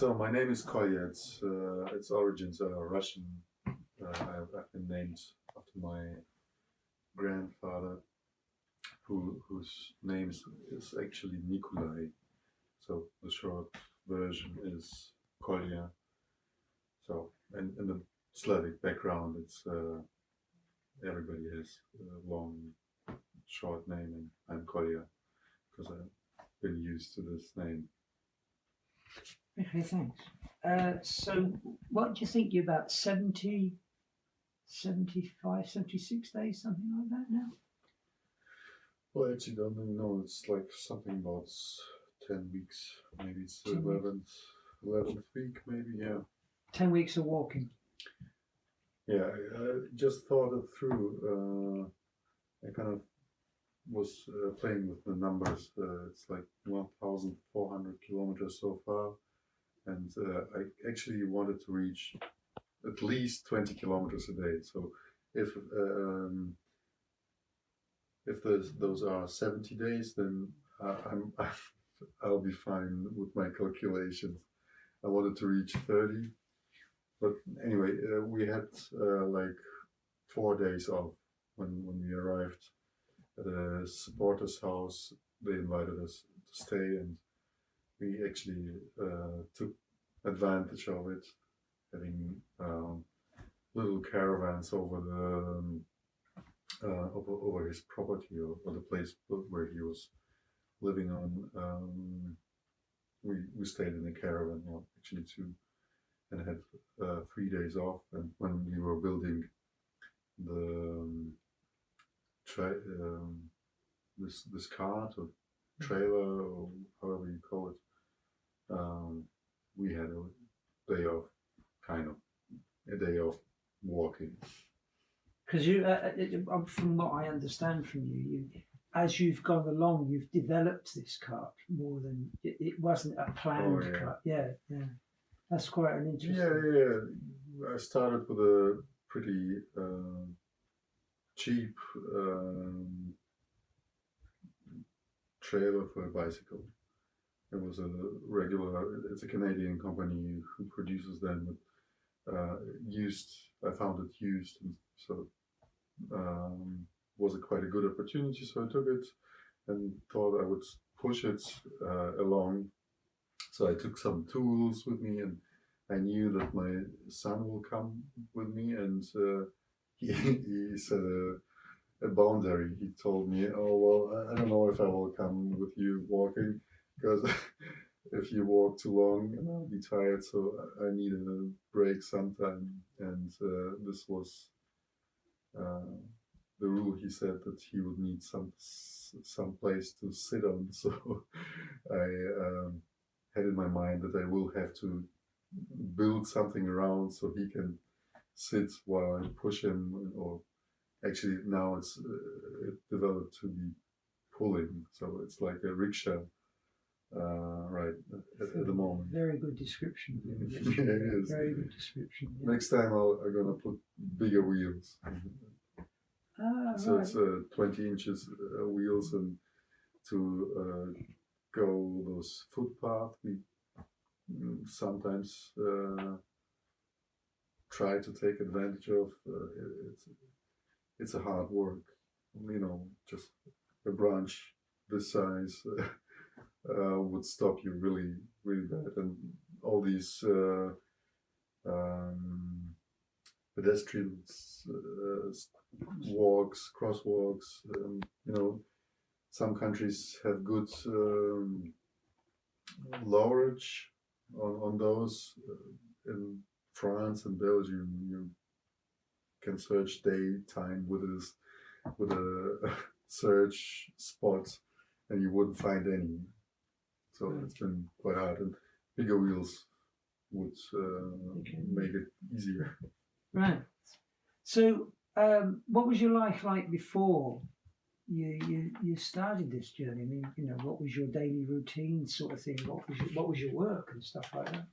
So my name is Kolja. Its origins are Russian. I've been named after my grandfather, whose name is actually Nikolai. So the short version is Kolja. So in the Slavic background, it's everybody has a long, short name, and I'm Kolja because I've been used to this name. Okay, thanks. So what do you think you're about 70, 75, 76 days, something like that now? Well, I actually don't really know. It's like something about 10 weeks. Maybe it's the 11th week, maybe, yeah. 10 weeks of walking. Yeah, I just thought it through. I kind of was playing with the numbers. It's like 1,400 kilometers so far. And I actually wanted to reach at least 20 kilometers a day. So if those are 70 days, then I'll be fine with my calculations. I wanted to reach 30, but anyway, we had like 4 days off when we arrived at a supporter's house. They invited us to stay, and we actually took advantage of it, having little caravans over over his property or the place where he was living on. We stayed in a caravan, well, actually 2, and had 3 days off. And when we were building the this cart or trailer or however you call it, we had a day off, kind of a day off walking. Because you, from what I understand from you, as you've gone along, you've developed this cart more than it wasn't a planned cart. Yeah, yeah, that's quite an interesting. Yeah. I started with a pretty cheap trailer for a bicycle. It was a regular. It's a Canadian company who produces them, but used. I found it used, and so was quite a good opportunity. So I took it and thought I would push it along. So I took some tools with me, and I knew that my son will come with me, and he set a boundary. He told me, "Oh well, I don't know if I will come with you walking, because if you walk too long, and I'll be tired. So I need a break sometime." And this was the rule. He said that he would need some place to sit on. So I had in my mind that I will have to build something around so he can sit while I push him. Or actually now it developed to be pulling. So it's like a rickshaw. Right at the moment. Very good description. Yeah, it is. Very good description. Yeah. Next time I'm gonna put bigger wheels. So right. it's 20 inches wheels, and to go those footpath, we sometimes try to take advantage of. It's a hard work, just a branch this size. Would stop you really, really bad, and all these pedestrians walks, crosswalks. Some countries have good lowerage on those. In France and Belgium, you can search daytime with a search spot, and you wouldn't find any. So it's been quite hard, and bigger wheels would make it easier. Right. So, what was your life like before you started this journey? I mean, what was your daily routine, sort of thing? What was your work and stuff like that?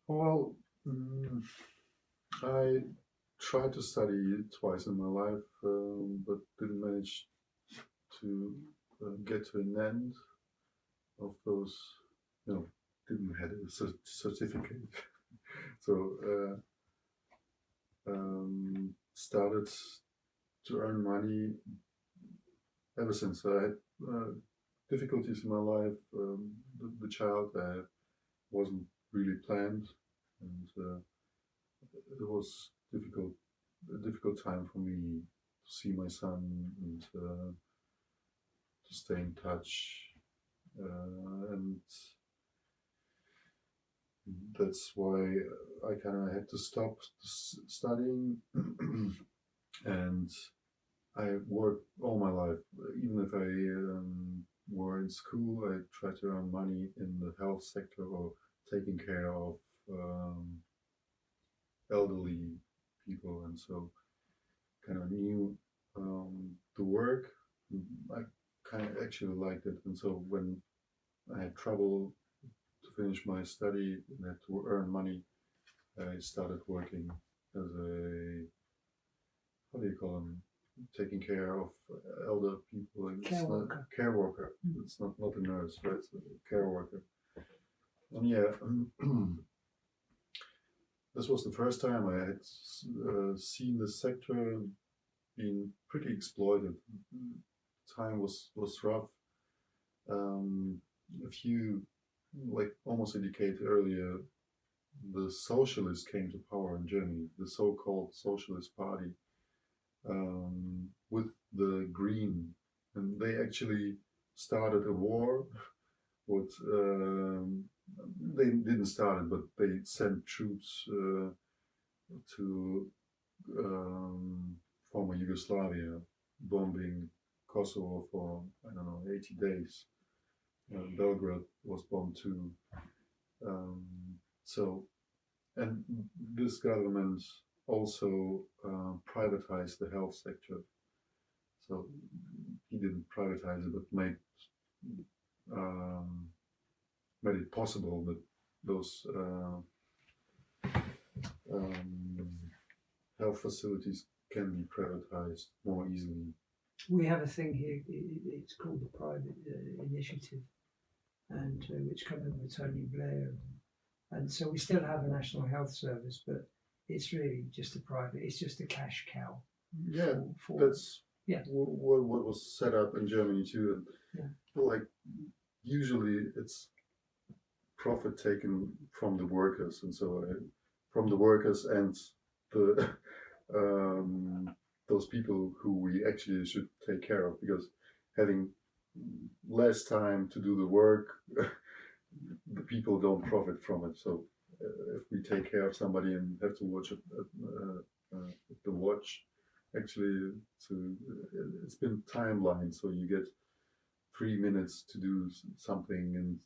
Well, I tried to study twice in my life, but didn't manage to get to an end of those. Didn't have a certificate. So started to earn money ever since. I had difficulties in my life. The child wasn't really planned, and it was a difficult time for me to see my son and to stay in touch, and that's why I kind of had to stop studying. And I worked all my life. Even if I were in school, I tried to earn money in the health sector or taking care of elderly people, and so kind of knew the work. I kind of actually liked it, and so when I had trouble to finish my study and had to earn money, I started working as a, how do you call them, taking care of elder people. And Care worker. Care worker. It's not a nurse, but it's a care worker. And yeah, this was the first time I had seen the sector being pretty exploited. Time was rough. A few, like almost a decade earlier, the Socialists came to power in Germany, the so-called Socialist Party, with the Green, and they actually started a war. With they didn't start it, but they sent troops to former Yugoslavia, bombing Kosovo for, I don't know, 80 days. Belgrade was bombed too. So, and this government also privatized the health sector. So he didn't privatize it, but made it possible that those health facilities can be privatized more easily. We have a thing here, it's called the Private Initiative, and which came in with Tony Blair. And so we still have a National Health Service, but it's really just it's just a cash cow. Yeah, that's what was set up in Germany too. And like, usually it's profit taken from the workers, and so from the workers and the those people who we actually should take care of, because having less time to do the work, the people don't profit from it. So if we take care of somebody and have to watch the watch, actually it's been timeline, so you get 3 minutes to do something and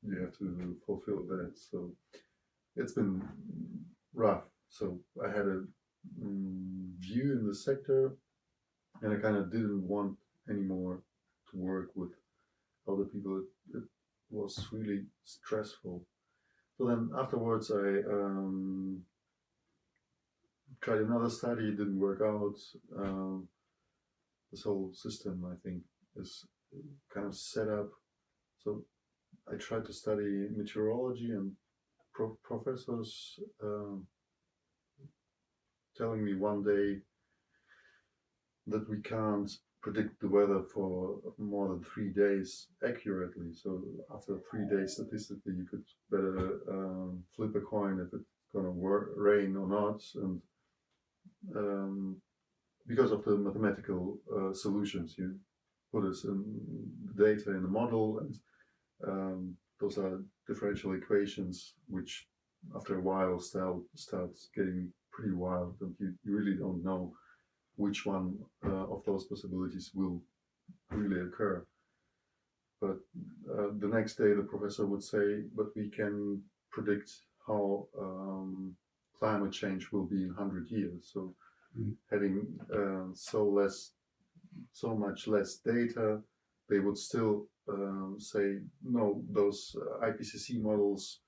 you have to fulfill that. So it's been rough. So I had a view in the sector, and I kind of didn't want anymore to work with other people. It was really stressful. So then afterwards I tried another study. It didn't work out. This whole system, I think, is kind of set up. So I tried to study meteorology, and professors telling me one day that we can't predict the weather for more than 3 days accurately. So after 3 days, statistically, you could better flip a coin if it's going to rain or not. And because of the mathematical solutions, you put us in the data in the model, and those are differential equations, which after a while starts getting pretty wild, and you really don't know which one of those possibilities will really occur. But the next day the professor would say, but we can predict how climate change will be in 100 years. So having so much less data, they would still say, no, those IPCC models,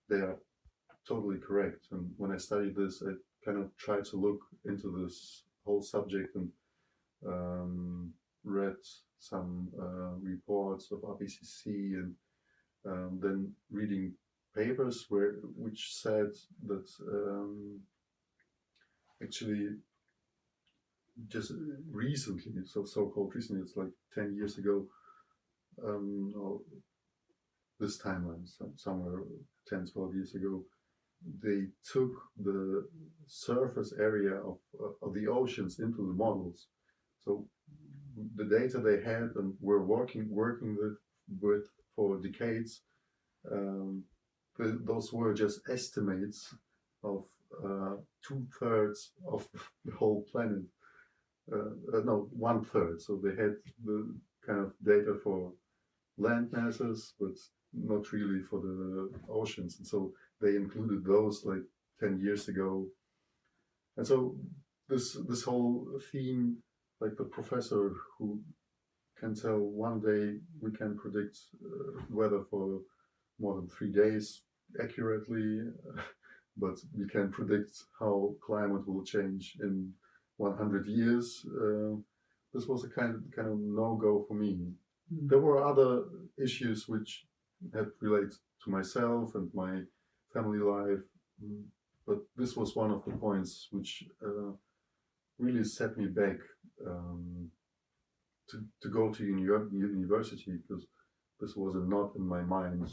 they are totally correct. And when I studied this, I kind of tried to look into this whole subject and read some reports of IPCC, and then reading papers which said that actually just recently, so-called recently, it's like 10 years ago, or this timeline, somewhere 10, 12 years ago, they took the surface area of the oceans into the models. So the data they had and were working with for decades, those were just estimates of 2/3 of the whole planet. No, 1/3. So they had the kind of data for land masses, but not really for the oceans. And so they included those like 10 years ago. And so this whole theme, like the professor who can tell one day we can predict weather for more than 3 days accurately, but we can predict how climate will change in 100 years. This was a kind of no-go for me. There were other issues which had related to myself and my family life, but this was one of the points which really set me back to go to university, because this was not in my mind.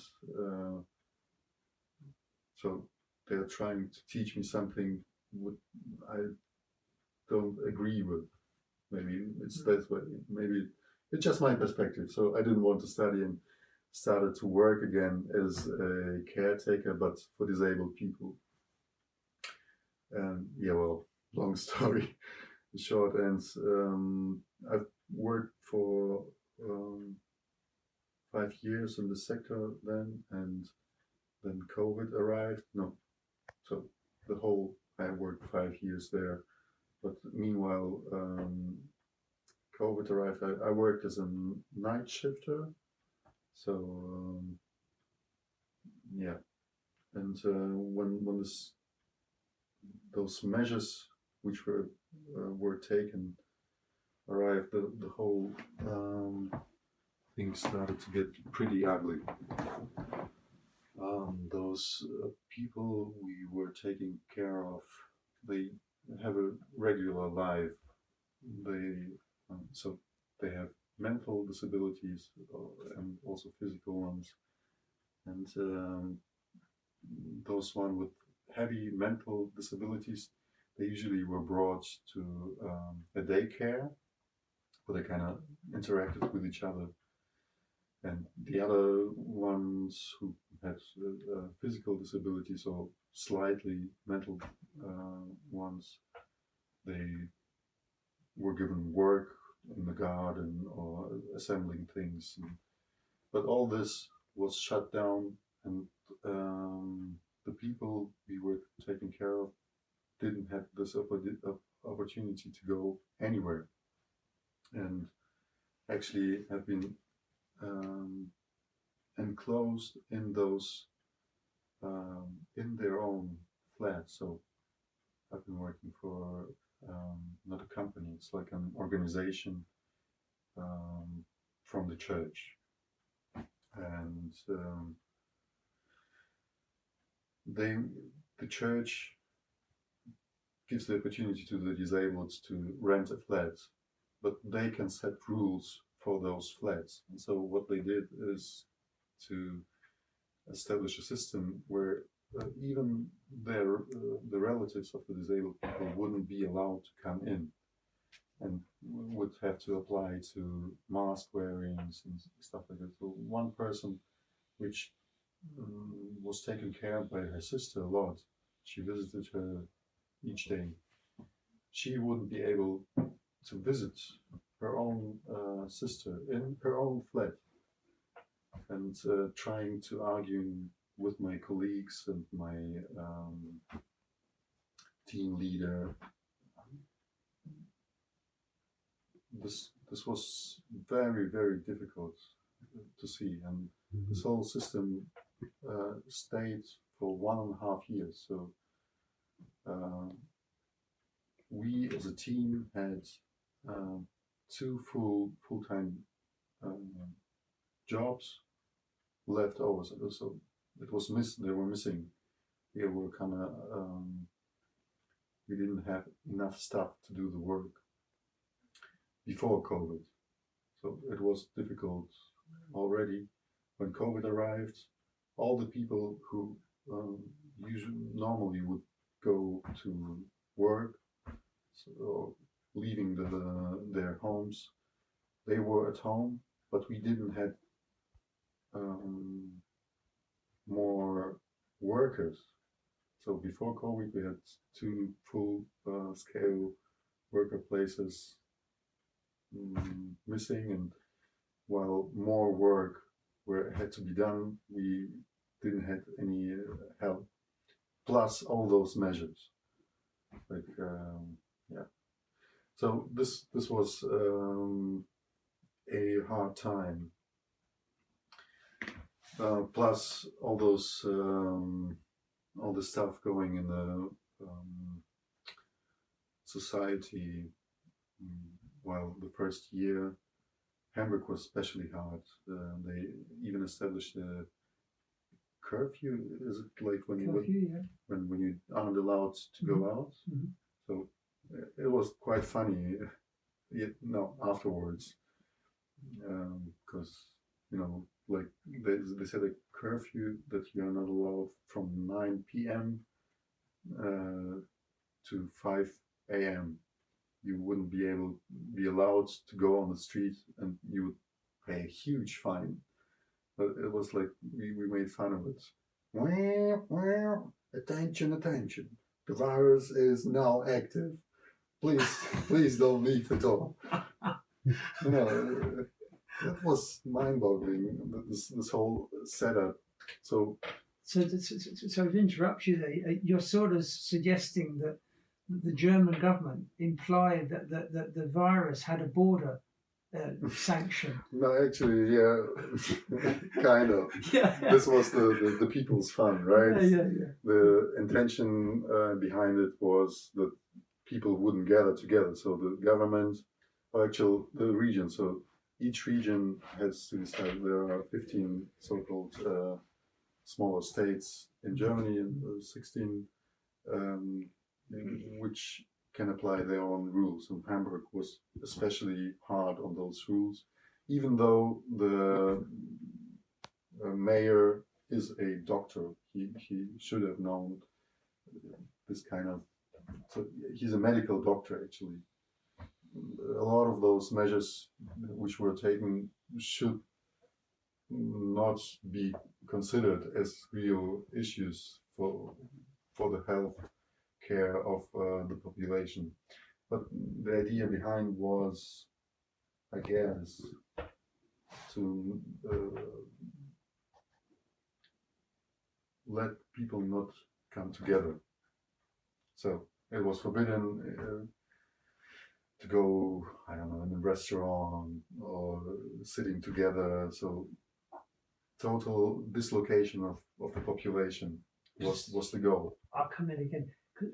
So they're trying to teach me something I don't agree with. Maybe it's that way. Maybe it's just my perspective. So I didn't want to study and started to work again as a caretaker, but for disabled people. Yeah, well, long story short. And I've worked for 5 years in the sector then, and then COVID arrived. No, so I worked 5 years there. But meanwhile, COVID arrived. I worked as a night shifter. So yeah, and when those measures which were taken arrived, the whole thing started to get pretty ugly. Those people we were taking care of, they have a regular life. So they have mental disabilities and also physical ones. And those one with heavy mental disabilities, they usually were brought to a daycare where they kind of interacted with each other. And the other ones who had physical disabilities or slightly mental ones, they were given work in the garden or assembling things. But all this was shut down, and the people we were taking care of didn't have this opportunity to go anywhere, and actually have been enclosed in those in their own flats. So I've been working for not a company, it's like an organization from the church, and the church gives the opportunity to the disabled to rent a flat, but they can set rules for those flats. And so what they did is to establish a system where even the relatives of the disabled people wouldn't be allowed to come in, and would have to apply to mask wearings and stuff like that. So one person, which was taken care of by her sister a lot, she visited her each day. She wouldn't be able to visit her own sister in her own flat, and trying to argue with my colleagues and my team leader. This was very, very difficult to see, and this whole system stayed for 1.5 years. So we as a team had 2 full-time jobs left over. So it was they were missing. They were kind of we didn't have enough staff to do the work before COVID, so it was difficult already. When COVID arrived, all the people who usually normally would go to work, so leaving their homes, they were at home, but we didn't have more workers. So before COVID, we had 2 full-scale worker places missing, and while more work had to be done, we didn't have any help. Plus all those measures, like yeah. So this was a hard time. Plus all those all the stuff going in the society. Well, the first year, Hamburg was especially hard. They even established a curfew. Is it like when when you aren't allowed to go out? Mm-hmm. So it was quite funny. Afterwards, because like they said a curfew that you are not allowed from 9 p.m. To 5 a.m. You wouldn't be allowed to go on the street, and you would pay a huge fine. But it was like we made fun of it. Attention, attention! The virus is now active. Please don't leave the door. That was mind-boggling. This whole setup. So to interrupt you there, you're sort of suggesting that the German government implied that the virus had a border sanction. No, actually, yeah, kind of. Yeah. This was the people's fund, right? Yeah. The intention behind it was that people wouldn't gather together. So the government, the region. So each region has to decide. There are 15 so-called smaller states in Germany and 16 which can apply their own rules. And Hamburg was especially hard on those rules, even though the mayor is a doctor. He should have known this kind of. So he's a medical doctor, actually. A lot of those measures which were taken should not be considered as real issues for the health care of the population. But the idea behind was, I guess, to let people not come together. So it was forbidden to go, I don't know, in a restaurant or sitting together. So total dislocation of the population was the goal. I'll come in again.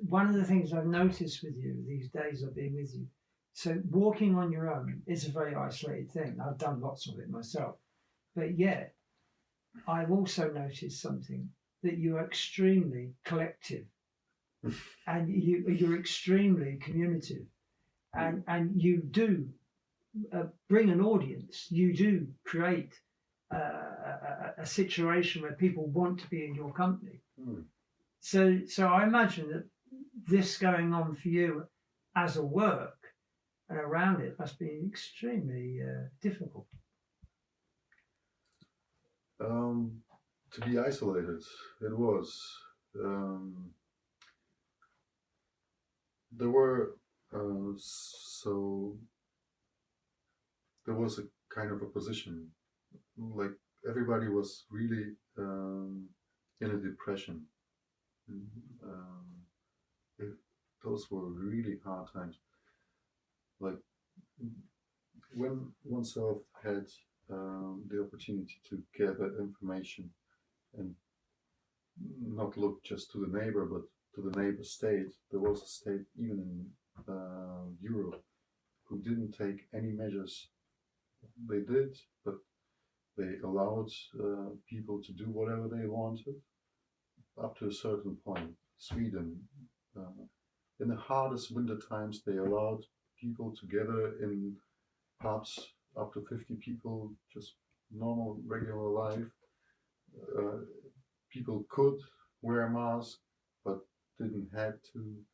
One of the things I've noticed with you these days of being with you, so walking on your own is a very isolated thing. I've done lots of it myself. But yet, I've also noticed something, that you're extremely collective and you're extremely communicative. And you do bring an audience. You do create a situation where people want to be in your company. Mm. So I imagine that this going on for you as a work and around it must be extremely difficult. To be isolated, it was. There were so there was a kind of opposition. Like everybody was really in a depression. Those were really hard times. Like when oneself had the opportunity to gather information and not look just to the neighbor, but to the neighbor state. There was a state, even in Europe, who didn't take any measures. They did, but they allowed people to do whatever they wanted up to a certain point. Sweden, in the hardest winter times, they allowed people to gather in pubs up to 50 people, just normal, regular life. People could wear masks, but didn't have to.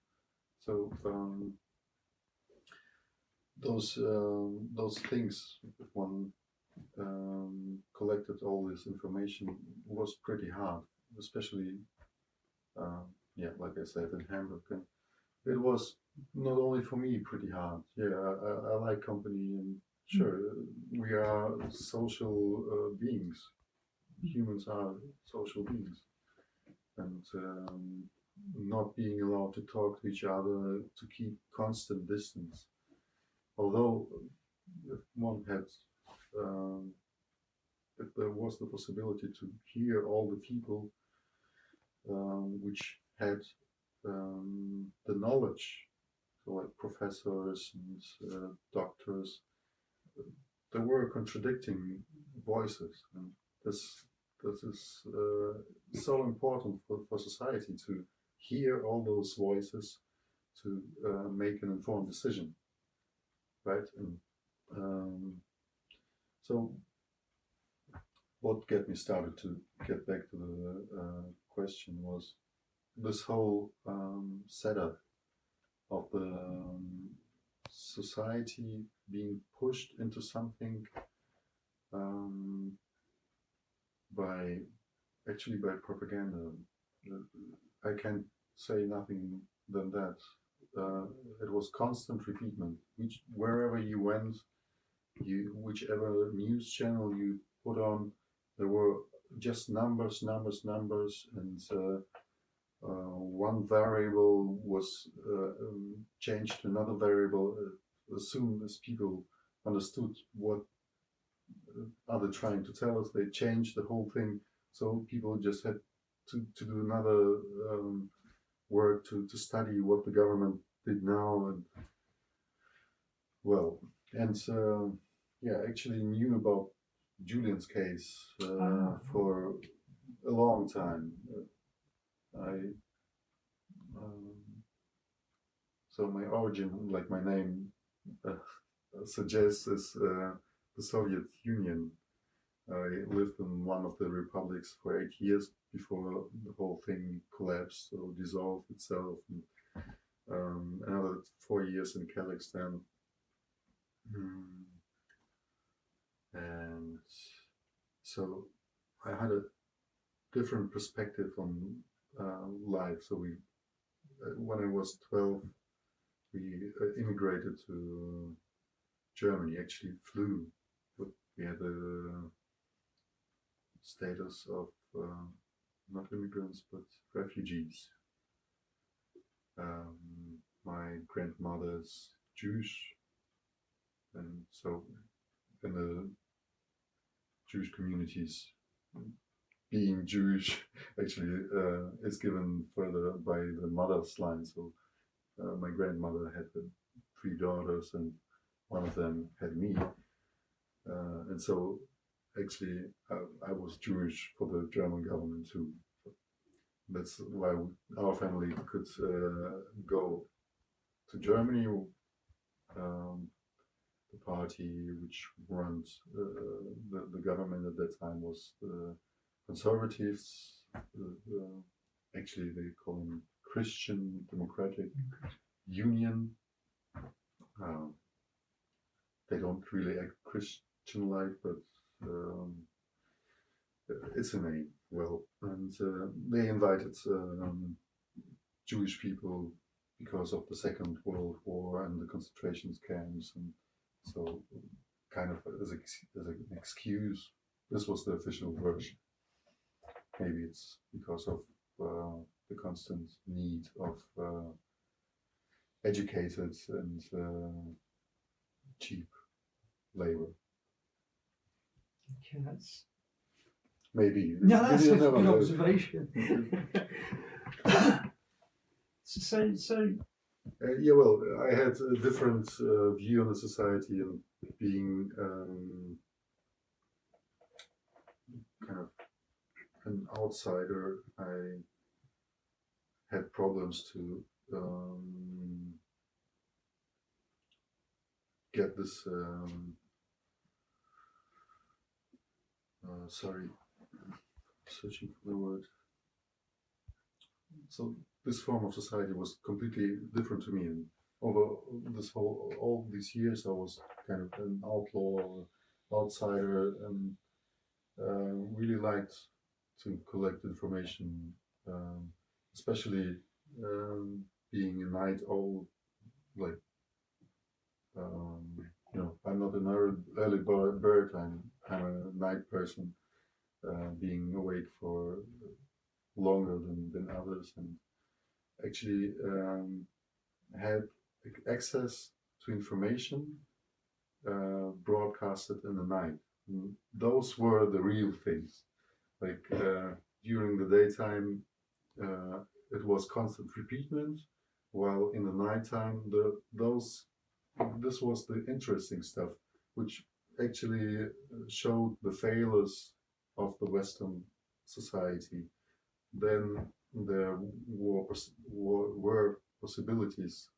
So those things, if one collected all this information, was pretty hard, especially like I said, in Hamburg. And it was not only for me pretty hard. Yeah, I like company, and sure, we are social beings. Humans are social beings, and not being allowed to talk to each other, to keep constant distance. Although if one had, if there was the possibility to hear all the people which had the knowledge, so like professors and doctors, there were contradicting voices, and this is so important for society to hear all those voices to make an informed decision, right? And so what got me started to get back to the question was this whole setup of the society being pushed into something by propaganda. I can't say nothing than that. It was constant repeatment. Wherever you went, whichever news channel you put on, there were just numbers, and one variable was changed to another variable as soon as people understood what are they trying to tell us. They changed the whole thing, so people just had to do another work to study what the government did now, and actually knew about Julian's case for a long time. So my origin, like my name suggests, is the Soviet Union. I lived in one of the republics for 8 years before the whole thing collapsed or dissolved itself. And, another 4 years in Kazakhstan. And so I had a different perspective on life. So when I was 12, we immigrated to Germany. Actually flew, but we had a status of not immigrants but refugees. My grandmother's Jewish, and so in the Jewish communities, being Jewish actually is given further by the mother's line. So my grandmother had 3 daughters, and one of them had me, and so actually I was Jewish for the German government too. That's why our family could go to Germany. The party which runs the government at that time was the Conservatives. Actually, they call them Christian Democratic Union. They don't really act Christian-like, but it's a name. Well, and they invited Jewish people because of the Second World War and the concentration camps, and so kind of as an excuse. This was the official version. Maybe it's because of the constant need of educated and cheap labor. Okay, that's maybe. No, that's a never good know. observation. so yeah, well, I had a different view on the society, and being an outsider, I had problems to get this. Sorry, searching for the word. So this form of society was completely different to me. And over all these years, I was kind of an outlaw, or outsider, and really liked to collect information, especially being a night owl. Like, I'm not an early bird. I'm a night person, being awake for longer than others, and actually had access to information broadcasted in the night. And those were the real things. Like during the daytime, it was constant repeatment, while in the nighttime, this was the interesting stuff, which actually showed the failures of the Western society. Then there were possibilities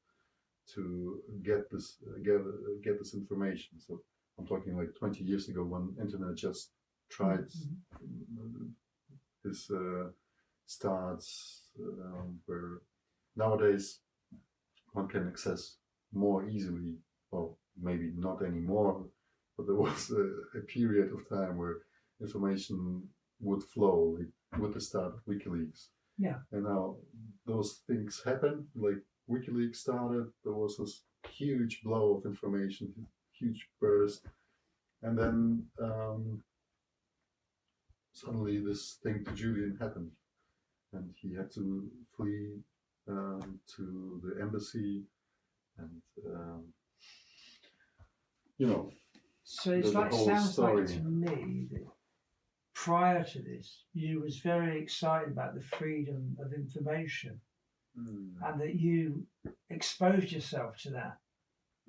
to get this information. So I'm talking like 20 years ago, when internet just tried this starts, where nowadays one can access more easily, or maybe not anymore, but there was a period of time where information would flow, like with the start of WikiLeaks. Yeah. And now those things happen, like WikiLeaks started, there was this huge blow of information, huge burst, and then suddenly this thing to Julian happened, and he had to flee to the embassy, and So it's the like, whole sounds story. like to me that prior to this, you was very excited about the freedom of information, and that you exposed yourself to that.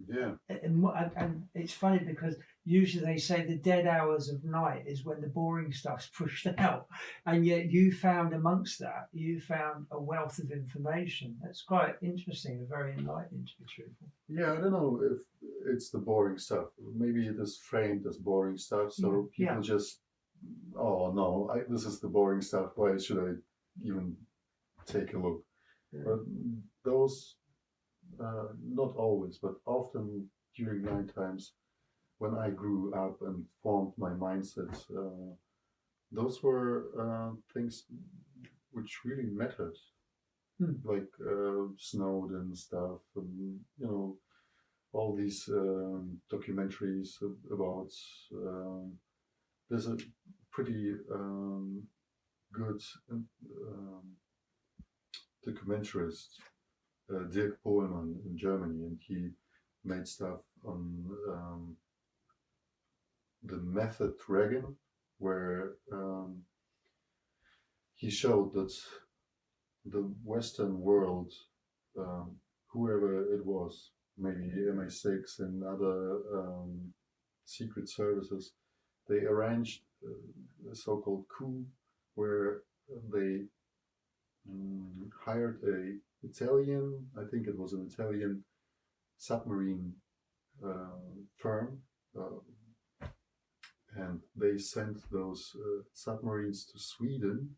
Yeah. And it's funny because usually they say the dead hours of night is when the boring stuff's pushed out, and yet you found amongst that, you found a wealth of information. That's quite interesting and very enlightening, to be truthful. Yeah, I don't know if it's the boring stuff. Maybe it is framed as boring stuff, so people just, oh no, this is the boring stuff. Why should I even take a look? Yeah. But those, not always, but often during night times, when I grew up and formed my mindset, those were things which really mattered, like Snowden stuff, and all these documentaries about. There's a pretty good documentarist, Dirk Pohlmann, in Germany, and he made stuff on the method Dragon, where he showed that the Western world, whoever it was, maybe MI6 and other secret services, they arranged a so-called coup where they hired I think it was an Italian submarine firm, and they sent those submarines to Sweden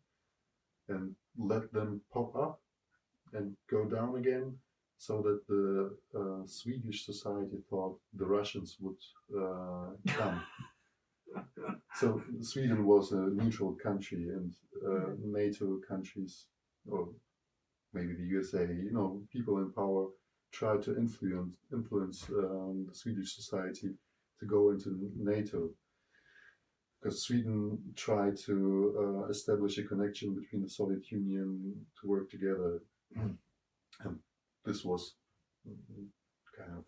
and let them pop up and go down again, so that the Swedish society thought the Russians would come. So Sweden was a neutral country, and NATO countries, or maybe the USA, people in power tried to influence the Swedish society to go into NATO, because Sweden tried to establish a connection between the Soviet Union to work together, and this was kind of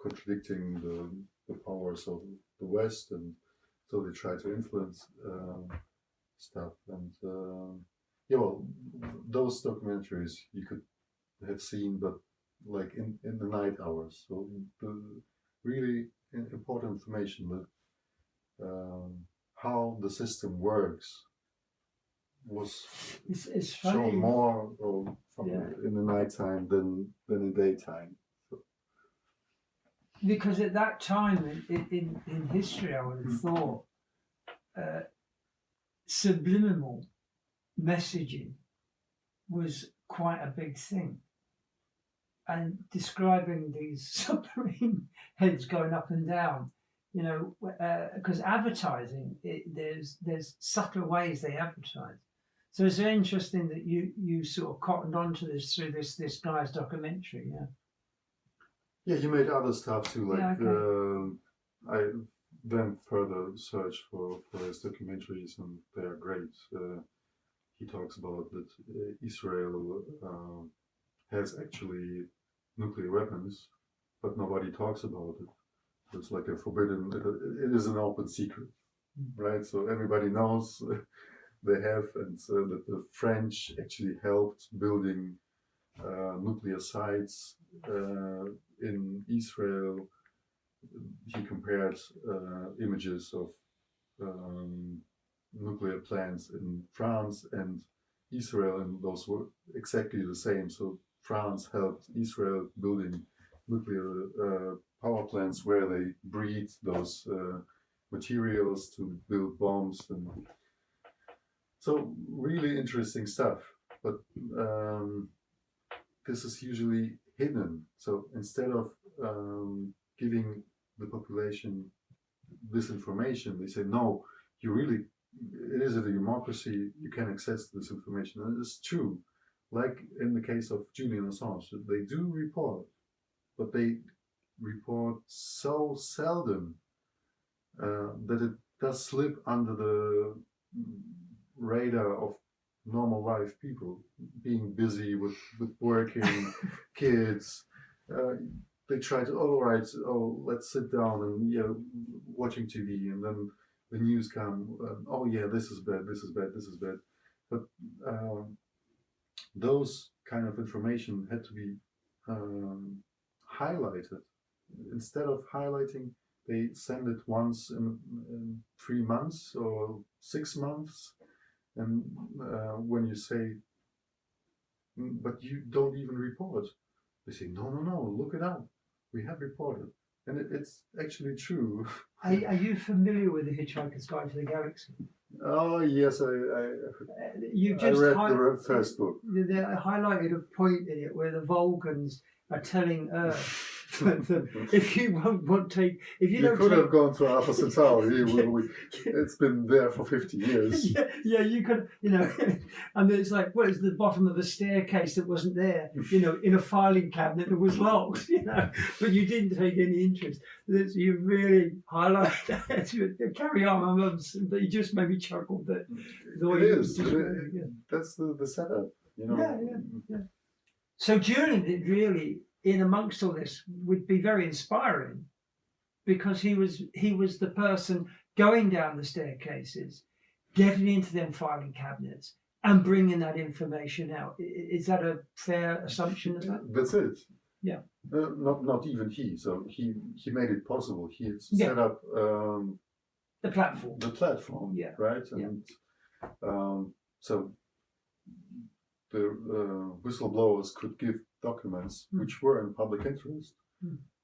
contradicting the powers of the West, and so they tried to influence stuff. And those documentaries you could have seen, but like in the night hours. So the really important information that how the system works was It's shown funny. more in the nighttime than in daytime. So. Because at that time in history, I would have thought subliminal messaging was quite a big thing. And describing these submarine heads going up and down, you know, because advertising, there's subtle ways they advertise. So it's very interesting that you sort of cottoned onto this through this guy's documentary, yeah. Yeah, he made other stuff too. Like Yeah, okay. I then further searched for his documentaries, and they are great. He talks about that Israel has actually nuclear weapons, but nobody talks about it. It's like a forbidden. It is an open secret, right? So everybody knows they have, and so that the French actually helped building nuclear sites in Israel. He compared images of nuclear plants in France and Israel, and those were exactly the same. So France helped Israel building nuclear power plants where they breed those materials to build bombs, and so really interesting stuff. But this is usually hidden. So instead of giving the population this information, they say, no, you really, it is a democracy, you can access this information. And it's true. Like in the case of Julian Assange, they do report, but they report so seldom that it does slip under the radar of normal life people, being busy with working, kids. They try to, let's sit down and watching TV, and then the news come. This is bad, this is bad, this is bad. But those kind of information had to be highlighted. Instead of highlighting, they send it once in 3 months or 6 months. And when you say, but you don't even report, they say, no, look it up. We have reported. And it's actually true. Are you familiar with The Hitchhiker's Guide to the Galaxy? Oh, yes, I You've just read the first book. They highlighted a point in it where the Vulcans are telling Earth if you won't take, if you don't could take, have gone to Alpha Centauri. It's been there for 50 years. yeah, you could, and it's like, well, it's the bottom of a staircase that wasn't there, in a filing cabinet that was locked, but you didn't take any interest. You really highlight that. Carry on, but you just maybe chuckled that. It is. That's the setup, Yeah. So Julian did really, in amongst all this, would be very inspiring, because he was the person going down the staircases, getting into them filing cabinets, and bringing that information out. Is that a fair assumption of that? That's it. Yeah. Not even he. So he made it possible. He set up the platform. The platform. Yeah. Right. And so the whistleblowers could give documents which were in public interest.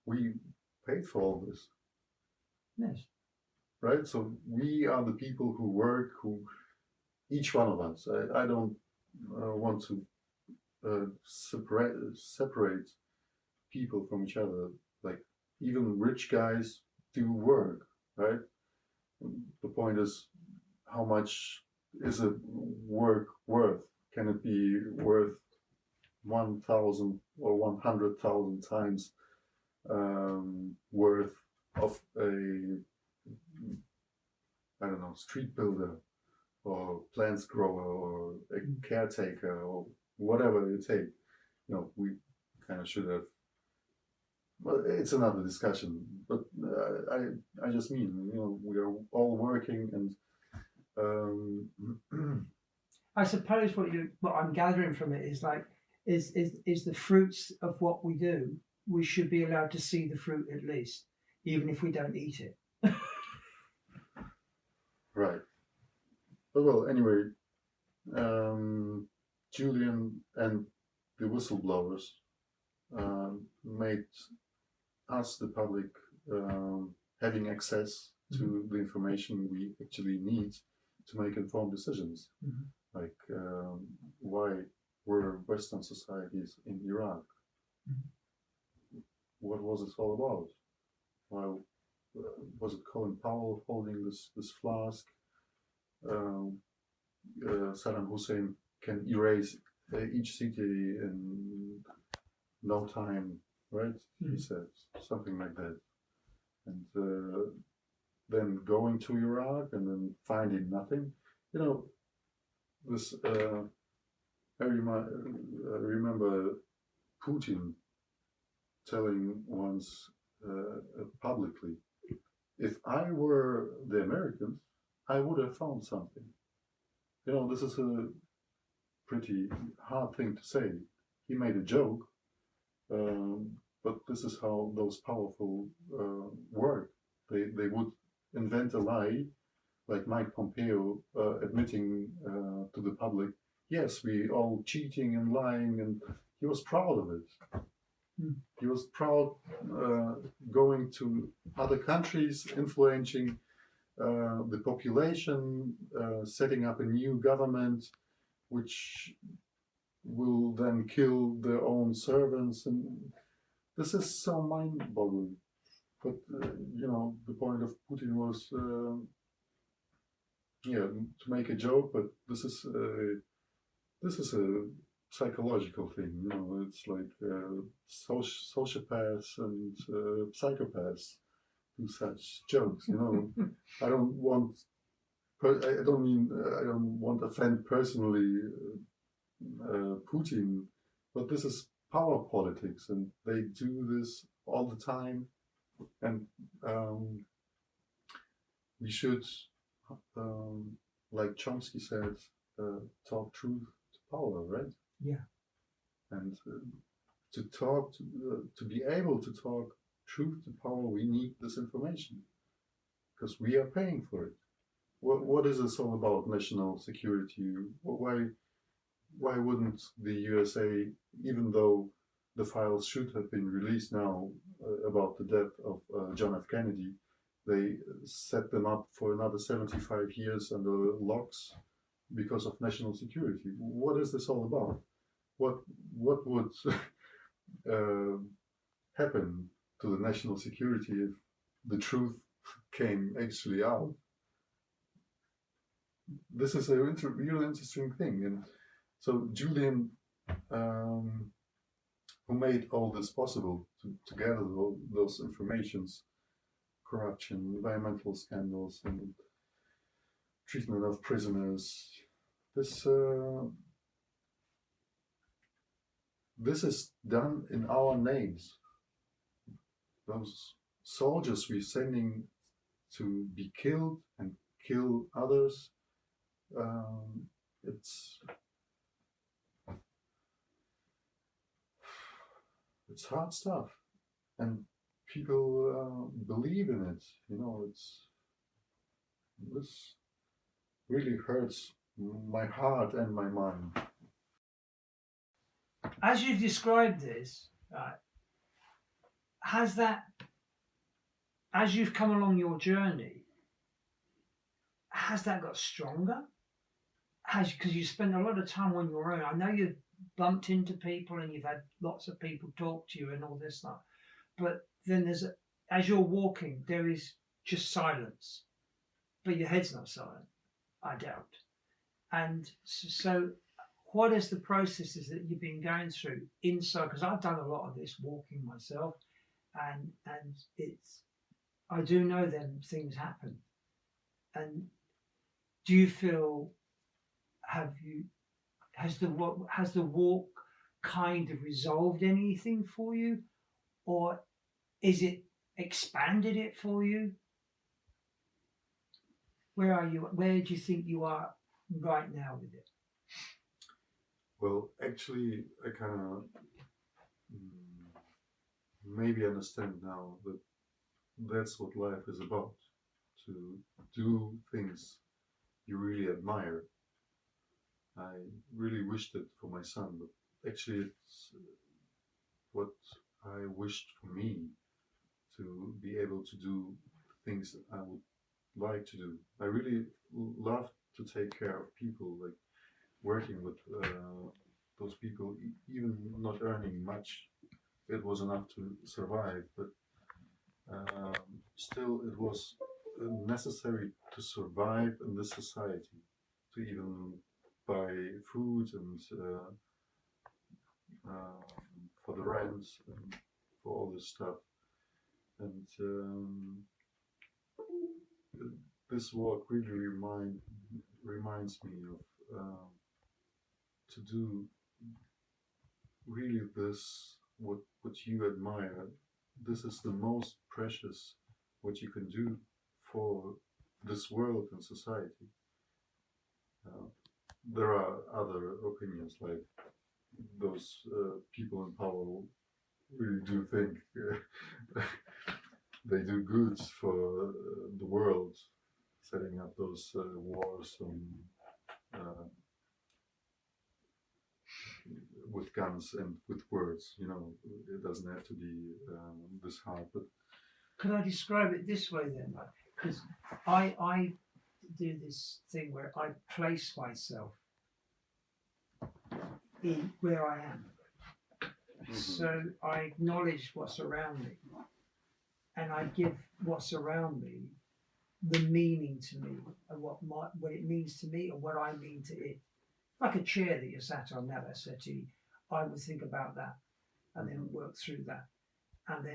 We paid for all this. Yes. Right? So we are the people who work, each one of us. I don't want to separate people from each other. Like, even rich guys do work, right? The point is, how much is a work worth? Can it be worth 1,000 or 100,000 times worth of a, I don't know, street builder or plants grower or a caretaker or whatever you take? We kind of should have. Well, it's another discussion, but I just mean, we are all working, and I suppose what I'm gathering from it is like, is the fruits of what we do. We should be allowed to see the fruit at least, even if we don't eat it. Right. But well, anyway, Julian and the whistleblowers made us, the public, having access to the information we actually need to make informed decisions. Like why were Western societies in Iraq? What was it all about? Why was it Colin Powell holding this flask? Saddam Hussein can erase each city in no time, right? He said something like that. And then going to Iraq and then finding nothing. You know, this. I remember Putin telling once publicly, "If I were the Americans, I would have found something." You know, this is a pretty hard thing to say. He made a joke, but this is how those powerful work. They would invent a lie, like Mike Pompeo admitting to the public, yes, we all cheating and lying, and he was proud of it. He was proud going to other countries, influencing the population, setting up a new government, which will then kill their own servants, and this is so mind-boggling. But you know, the point of Putin was, to make a joke. But this is a psychological thing. You know, it's like sociopaths and psychopaths do such jokes. You know, I don't want to offend personally Putin, but this is power politics, and they do this all the time. And we should, like Chomsky said, talk truth to power, right? Yeah. And to be able to talk truth to power, we need this information because we are paying for it. What is this all about? National security? Why wouldn't the USA, even though the files should have been released now about the death of John F. Kennedy, they set them up for another 75 years under locks because of national security? What is this all about? What would happen to the national security if the truth came actually out? This is a real interesting thing. And so Julian, who made all this possible to gather those informations, corruption, environmental scandals, and treatment of prisoners, this is done in our names. Those soldiers we're sending to be killed and kill others, it's hard stuff, and people believe in it. You know, this really hurts my heart and my mind. As you've described this, has that, as you've come along your journey, has that got stronger? Because you spend a lot of time on your own. I know you've bumped into people and you've had lots of people talk to you and all this stuff, but then as you're walking, there is just silence, but your head's not silent, I doubt. And so what is the processes that you've been going through inside? Because I've done a lot of this walking myself, and I do know then things happen. And do you feel, has the walk kind of resolved anything for you, or is it expanded it for you? Where are you? Where do you think you are right now with it? Well, actually, I kind of maybe understand now that that's what life is about, to do things you really admire. I really wished it for my son, but actually it's what I wished for me, to be able to do things I would like to do. I really love to take care of people, like working with those people, even not earning much. It was enough to survive, but still it was necessary to survive in this society, to even buy food and for the rent and for all this stuff. And this walk really reminds me of to do really this, what you admire. This is the most precious what you can do for this world and society. There are other opinions, like those people in power really do think they do good for the world, setting up those wars and with guns and with words. You know, it doesn't have to be this hard. But could I describe it this way then? Because I do this thing where I place myself in where I am. So I acknowledge what's around me, and I give what's around me the meaning to me, and what it means to me and what I mean to it. Like a chair that you sat on now, that settee, I would think about that and then work through that. And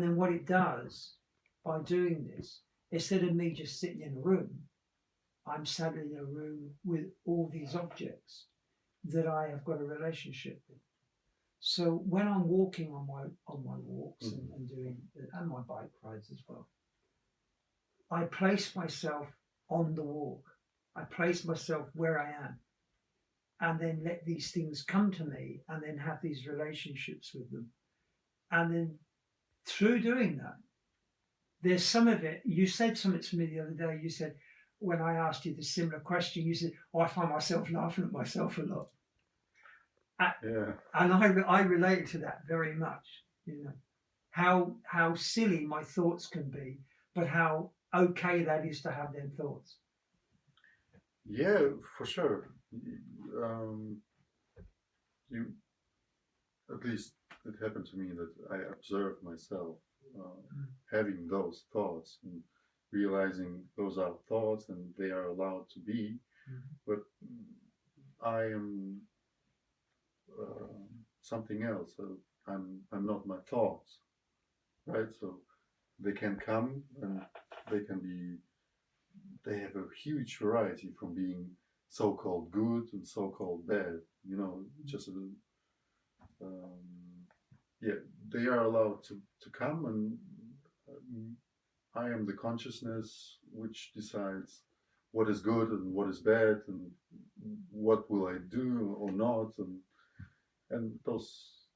then what it does by doing this, instead of me just sitting in a room, I'm sat in a room with all these objects that I have got a relationship with. So when I'm walking on my walks and doing and my bike rides as well, I place myself on the walk. I place myself where I am, and then let these things come to me, and then have these relationships with them. And then through doing that, there's some of it. You said something to me the other day. You said, when I asked you the similar question, you said, "Oh, I find myself laughing at myself a lot." yeah, And I relate to that very much. You know, how silly my thoughts can be, but how okay that is to have them thoughts. yeah, for sure. You, at least it happened to me that I observed myself having those thoughts and realizing those are thoughts and they are allowed to be, but I am something else. So I'm not my thoughts, right? So they can come and they can be. They have a huge variety from being so-called good and so-called bad. You know, just yeah, they are allowed to come, and I am the consciousness which decides what is good and what is bad and what will I do or not, and those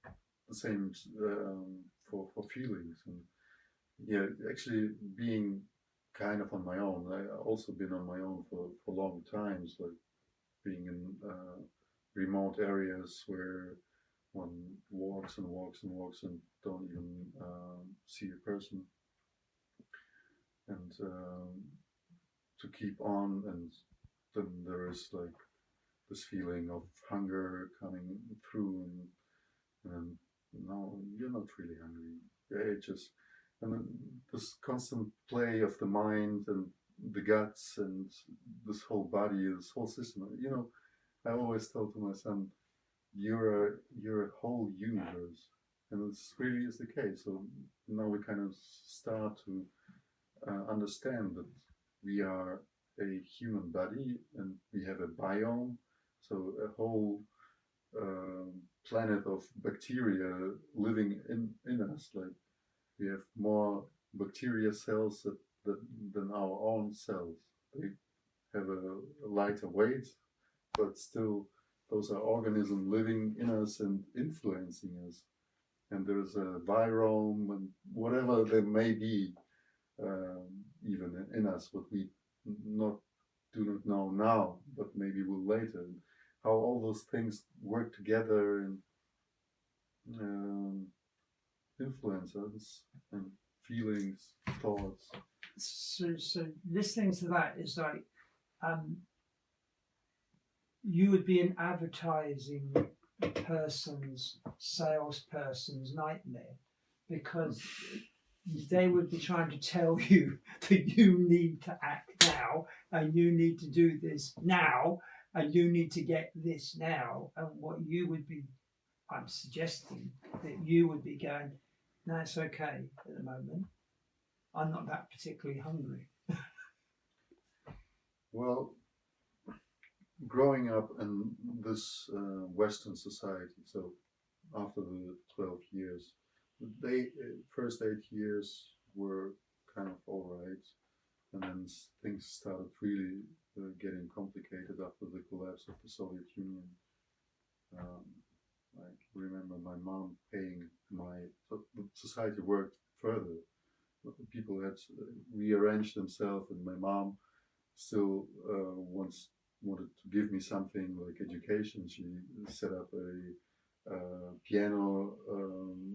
the same for feelings. And yeah, actually being kind of on my own. I also been on my own for long times, like being in remote areas where one walks and walks and walks and don't even see a person, and to keep on. And then there is like this feeling of hunger coming through, and no, you're not really hungry. Yeah, it just, and then this constant play of the mind and the guts and this whole body, this whole system. You know, I always tell to my son, you're a whole universe, and this really is the case. So now we kind of start to understand that we are a human body and we have a biome, so a whole planet of bacteria living in us. Like we have more bacteria cells than our own cells. They have a lighter weight, but still those are organisms living in us and influencing us. And there's a virome and whatever there may be, even in us, what we do not know now, but maybe will later. how all those things work together and influence us and feelings, thoughts. So listening to that is like you would be an advertising person's, salesperson's nightmare, because they would be trying to tell you that you need to act now, and you need to do this now, and you need to get this now. And what you would be, I'm suggesting that you would be going, no, it's okay at the moment. I'm not that particularly hungry. Well, growing up in this Western society, so after the 12 years, the first 8 years were kind of all right, and then things started really getting complicated after the collapse of the Soviet Union. I remember my mom paying so the society worked further. People had rearranged themselves, and my mom still wanted to give me something like education. She set up a piano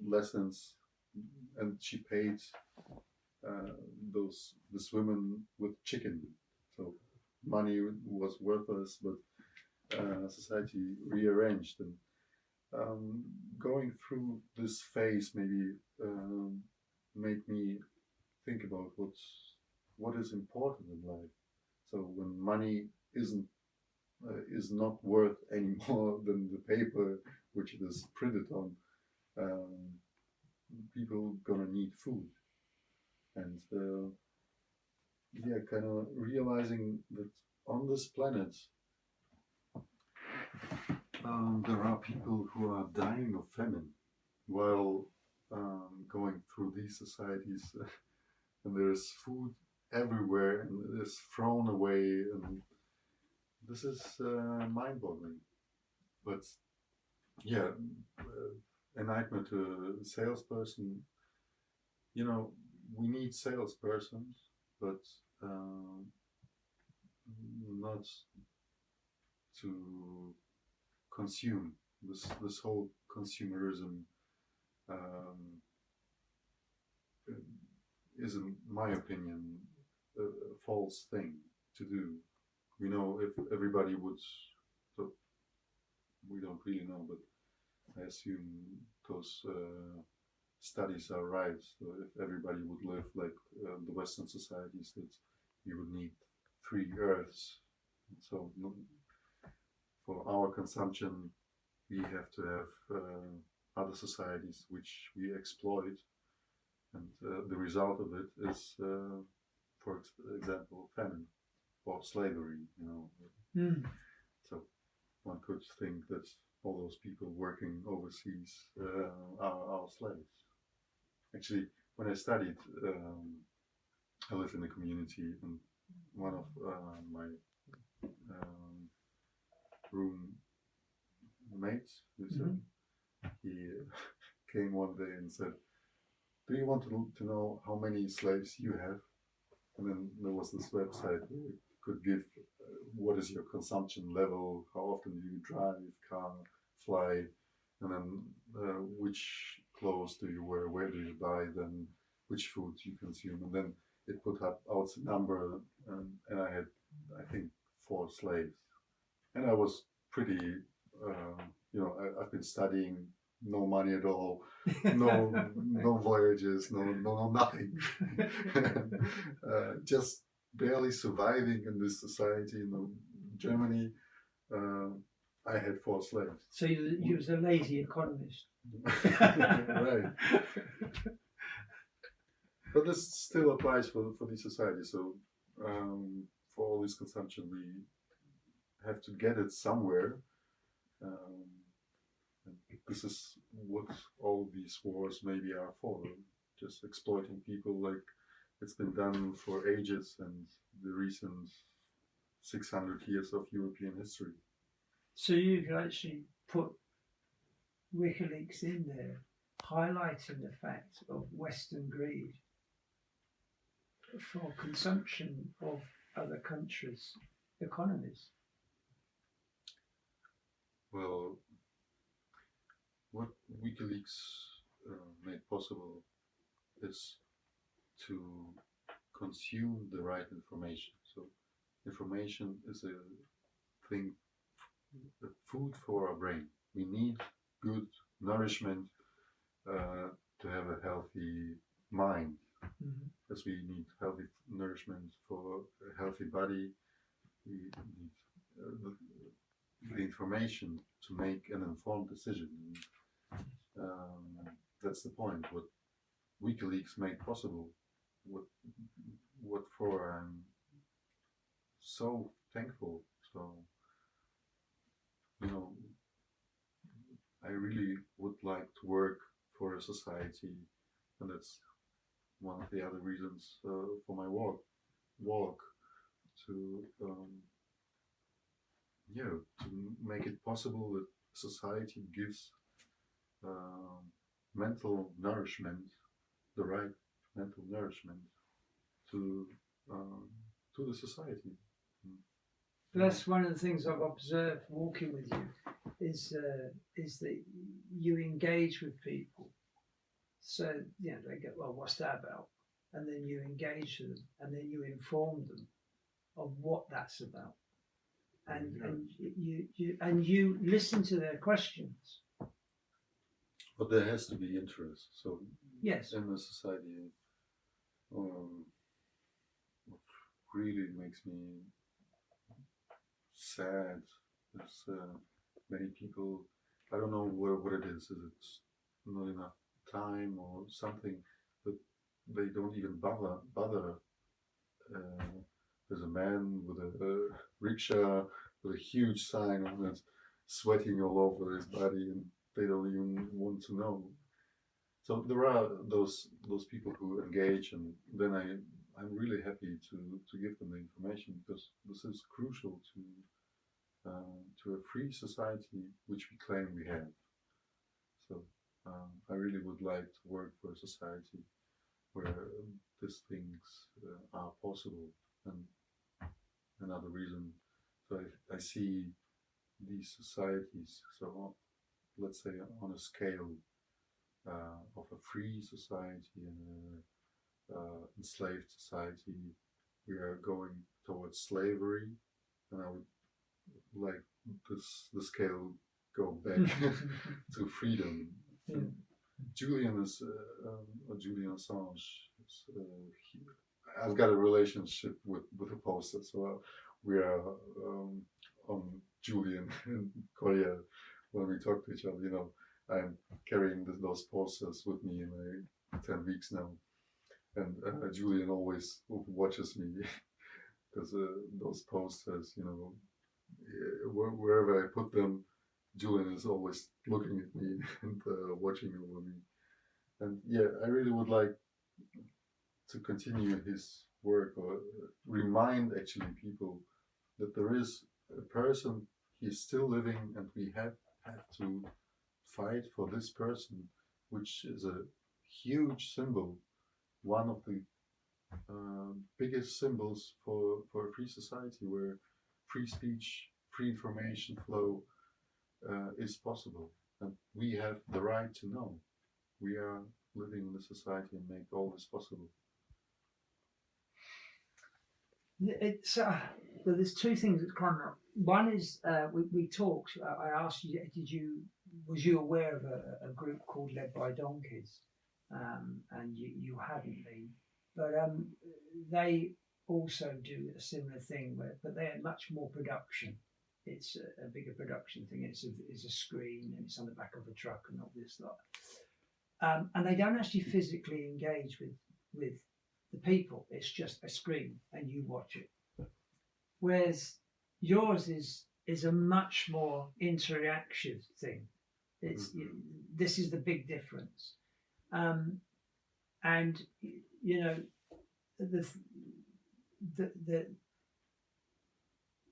lessons, and she paid this women with chicken. So money was worthless, but society rearranged. And going through this phase maybe made me think about what is important in life. So when money is not worth any more than the paper which it is printed on, people gonna need food, and kind of realizing that on this planet there are people who are dying of famine while going through these societies, and there's food everywhere and it is thrown away, and this is mind-boggling. But a nightmare to a salesperson. We need salespersons, but not to consume. This whole consumerism is, in my opinion, a false thing to do. If everybody would, so we don't really know, but I assume those studies are right. So if everybody would live like the Western societies, that you would need 3 Earths. So for our consumption, we have to have other societies which we exploit, and the result of it is, for example, famine or slavery. So one could think that all those people working overseas are slaves. Actually, when I studied, I lived in a community, and one of my roommates, he came one day and said, "Do you want to know how many slaves you have?" And then there was this website where you could give what is your consumption level, how often do you drive, car, fly, and then which clothes do you wear, where do you buy them, which food you consume, and then it put out the number, and I had, I think, 4 slaves, and I was pretty, I've been studying, no money at all, no voyages, no nothing, just barely surviving in this society in Germany. I had 4 slaves. So you was a lazy economist. Right. But this still applies for these societies. So for all this consumption, we have to get it somewhere. And this is what all these wars maybe are for, just exploiting people like it's been done for ages and the recent 600 years of European history. So you could actually put WikiLeaks in there, highlighting the fact of Western greed for consumption of other countries' economies. Well, what WikiLeaks made possible is to consume the right information. So information is a thing, a food for our brain. We need good nourishment to have a healthy mind, as we need healthy nourishment for a healthy body. We need the information to make an informed decision. That's the point. What WikiLeaks made possible, what for I'm so thankful. So, you know, I really would like to work for a society, and that's one of the other reasons for my walk to to make it possible that society gives mental nourishment, the right mental nourishment to the society. That's one of the things I've observed walking with you is that you engage with people. So they go, well, what's that about? And then you engage with them, and then you inform them of what that's about, and you listen to their questions. But there has to be interest. So yes, in the society, what really makes me sad is many people. I don't know what it is. Is it not enough time or something? But they don't even bother. There's a man with a rickshaw with a huge sign on it, sweating all over his body, and they don't even want to know. So there are those people who engage, and then I'm really happy to give them the information, because this is crucial to a free society which we claim we have. So I really would like to work for a society where these things are possible. And another reason, so I see these societies, so let's say on a scale of a free society and an enslaved society, we are going towards slavery, and I would like the scale go back to freedom. Yeah. Julian Assange. I've got a relationship with a poster, so we are on Julian and Korea when we talk to each other. I'm carrying those posters with me in 10 weeks now, and Julian always watches me because those posters, wherever I put them, Julian is always looking at me and watching over me. And yeah, I really would like to continue his work, or remind actually people that there is a person, he's still living, and we have to fight for this person, which is a huge symbol, one of the biggest symbols for a free society where free speech, free information flow is possible. And we have the right to know. We are living in a society and make all this possible. It's well, there's two things that come up. One is we talked. I asked you, was you aware of a group called Led by Donkeys? And you hadn't been, but they also do a similar thing, but they had much more production. It's a bigger production thing. It's a screen, and it's on the back of a truck and all this lot. And they don't actually physically engage with the people. It's just a screen, and you watch it. Whereas yours is a much more interactive thing. It's this is the big difference. And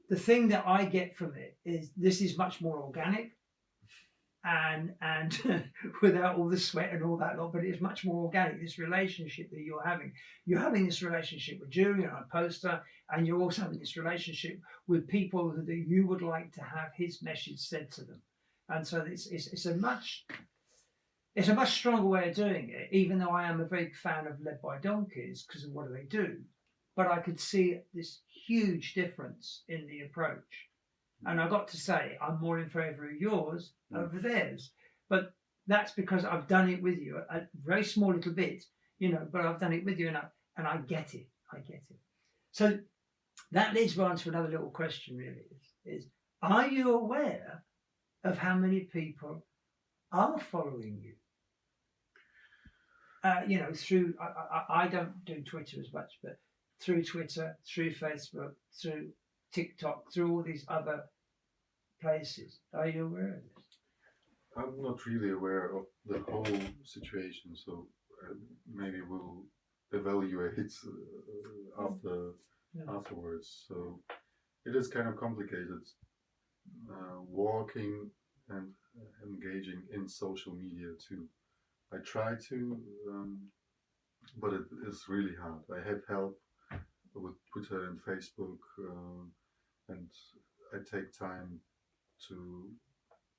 the thing that I get from it is this is much more organic, and without all the sweat and all that lot, but it's much more organic. This relationship that you're having this relationship with Julian on a poster, and you're also having this relationship with people that you would like to have his message said to them. And so it's a much stronger way of doing it, even though I am a big fan of Led by Donkeys because of what do they do. But I could see this huge difference in the approach. And I got to say, I'm more in favour of yours over theirs. But that's because I've done it with you, a very small little bit, but I've done it with you and I get it. I get it. So that leads me on to another little question, really, is are you aware of how many people are following you? Through, I don't do Twitter as much, but through Twitter, through Facebook, through TikTok, through all these other places. Are you aware of this? I'm not really aware of the whole situation, so maybe we'll evaluate afterwards. So it is kind of complicated walking and engaging in social media too. I try to, but it is really hard. I had help with Twitter and Facebook, and I take time to,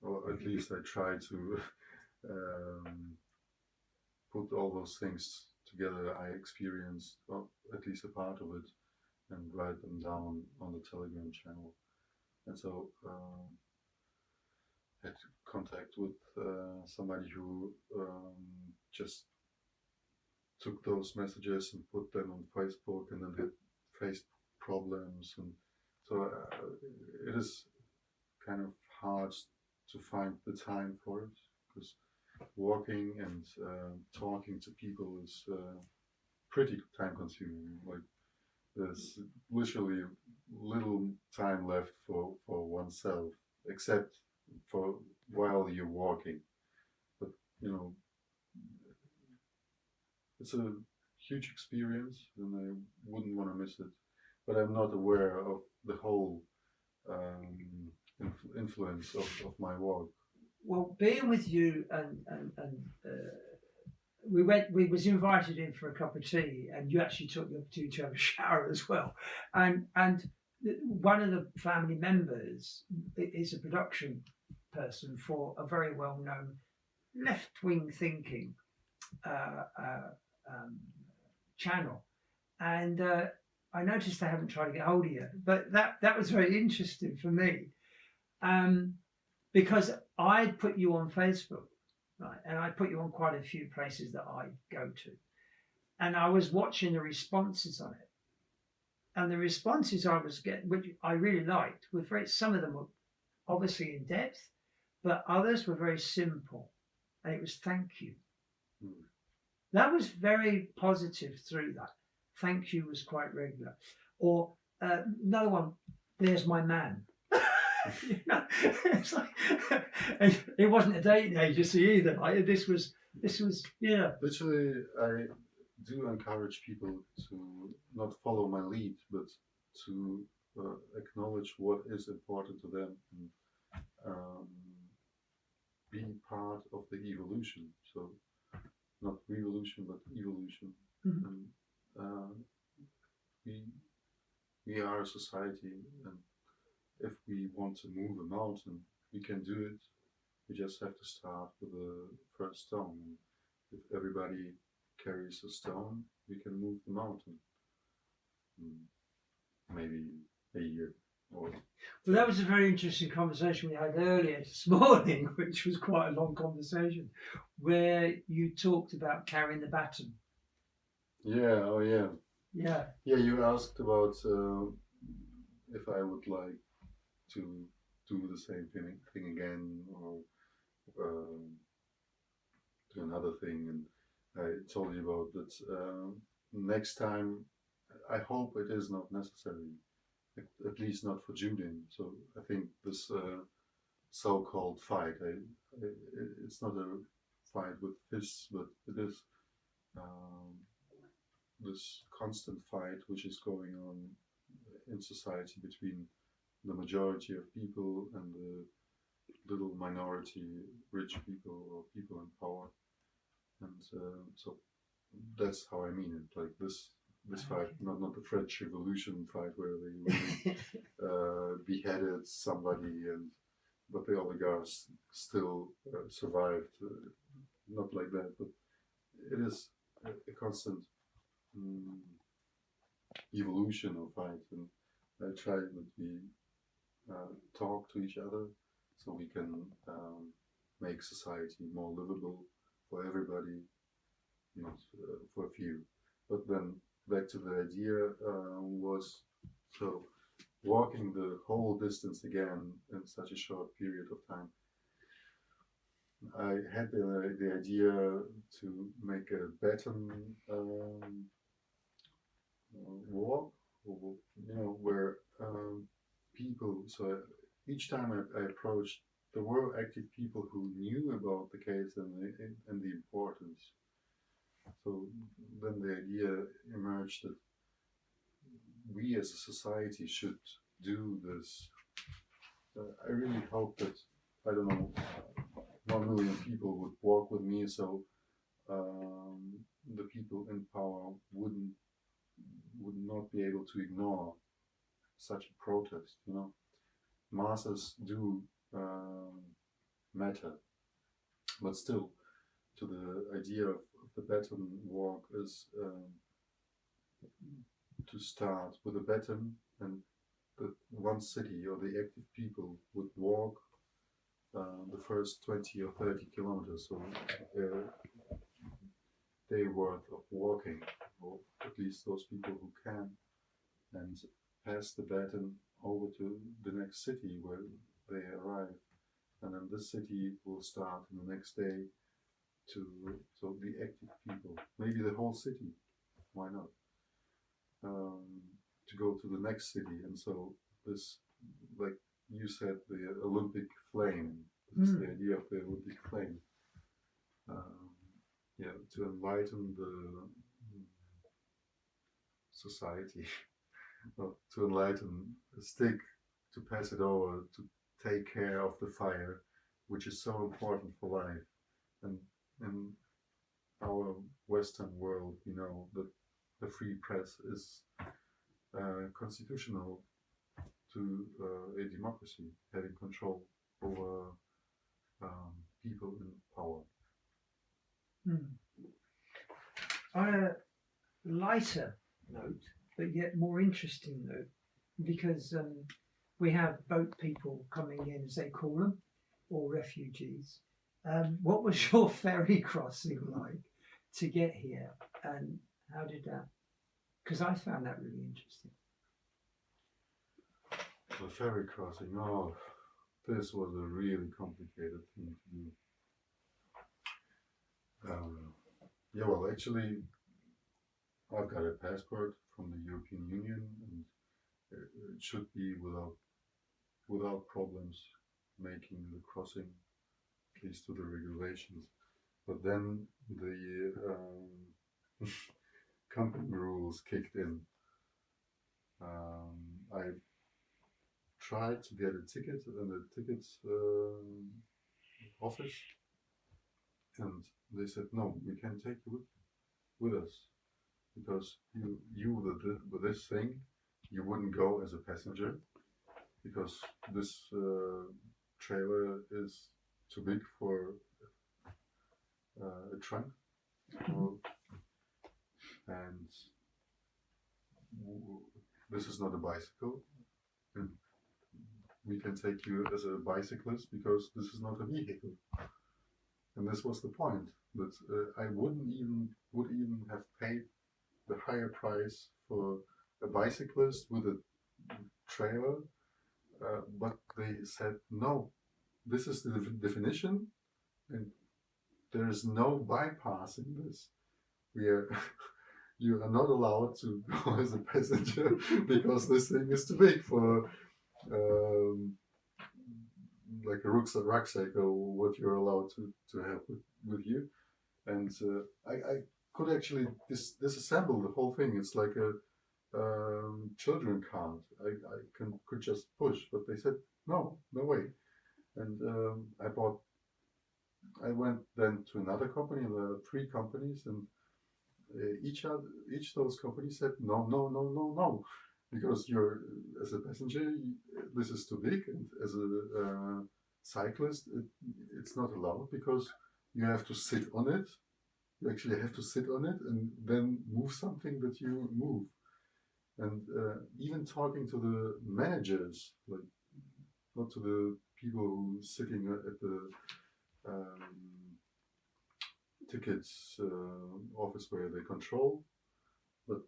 or at least I try to put all those things together I experienced, or at least a part of it, and write them down on the Telegram channel. And so had contact with somebody who just took those messages and put them on Facebook, and then had faced problems, and so it is kind of hard to find the time for it, because walking and talking to people is pretty time consuming. Like, there's literally little time left for oneself, except for while you're walking. But it's a huge experience, and I wouldn't want to miss it. But I'm not aware of the whole influence of my walk. Well, being with you and we was invited in for a cup of tea, and you actually took the opportunity to have a shower as well. And one of the family members is a production person for a very well-known left-wing thinking channel, and I noticed they haven't tried to get hold of you, but that was very interesting for me, because I put you on Facebook, right, and I put you on quite a few places that I go to, and I was watching the responses on it, and the responses I was getting, which I really liked, were some of them were obviously in depth, but others were very simple, and it was thank you. That was very positive through that. Thank you was quite regular. Or another one, there's my man. It's like, it wasn't a dating agency either. This was Literally, I do encourage people to not follow my lead, but to acknowledge what is important to them, and be part of the evolution. So not revolution, but evolution. Mm-hmm. And we are a society, and if we want to move a mountain, we can do it. We just have to start with the first stone. If everybody carries a stone, we can move the mountain. Maybe a year. Well, that was a very interesting conversation we had earlier this morning, which was quite a long conversation, where you talked about carrying the baton. Yeah, oh yeah. Yeah. Yeah, you asked about if I would like to do the same thing again, or do another thing, and I told you about that. Next time, I hope it is not necessary, at least not for Julian. So I think this so-called fight, it's not a fight with fists, but it is this constant fight which is going on in society between the majority of people and the little minority, rich people or people in power. And so that's how I mean it, like this fight, not the French Revolution fight where they really beheaded somebody and but the oligarchs still survived. Not like that, but it is a constant evolution of fight, and I try that we talk to each other so we can make society more livable for everybody, not for a few. But then back to the idea was, so walking the whole distance again in such a short period of time. I had the idea to make a baton walk, where people. So each time I approached, there were active people who knew about the case and the importance. So then the idea emerged that we as a society should do this. I really hope that, I don't know, 1 million people would walk with me, so the people in power would not be able to ignore such a protest. Masses do matter, but still, to the idea of the baton walk is to start with a baton, and that one city or the active people would walk the first 20 or 30 kilometers, so day worth of walking, or at least those people who can, and pass the baton over to the next city where they arrive, and then this city will start in the next day so the active people, maybe the whole city, why not, to go to the next city. And so this, like you said, the Olympic flame, this is the idea of the Olympic flame, to enlighten the society, to enlighten a stick, to pass it over, to take care of the fire, which is so important for life. And in our Western world, we know that the free press is constitutional to a democracy, having control over people in power. On a lighter note, but yet more interesting note, because we have boat people coming in, as they call them, or refugees. What was your ferry crossing like to get here, and how did that? Because I found that really interesting. The ferry crossing, this was a really complicated thing to do. Well, actually, I've got a passport from the European Union, and it should be without problems making the crossing, at least to the regulations. But then the company rules kicked in. I tried to get a ticket in the tickets office, and they said, no, we can't take you with us, because you with this thing, you wouldn't go as a passenger, because this trailer is too big for a trunk, and this is not a bicycle, and we can take you as a bicyclist because this is not a vehicle. And this was the point, that I would even have paid the higher price for a bicyclist with a trailer, but they said, no, this is the definition, and there is no bypassing this. You are not allowed to go as a passenger because this thing is too big for like a rucksack or what you're allowed to have with you. And I could actually disassemble the whole thing. It's like a children cart. I could just push, but they said no way. And I went then to another company. There were 3 companies, and each of those companies said no, because you're as a passenger, this is too big, and as a cyclist, it's not allowed because you have to sit on it. You actually have to sit on it and then move something that you move. And even talking to the managers, like not to the people who are sitting at the tickets office where they control, but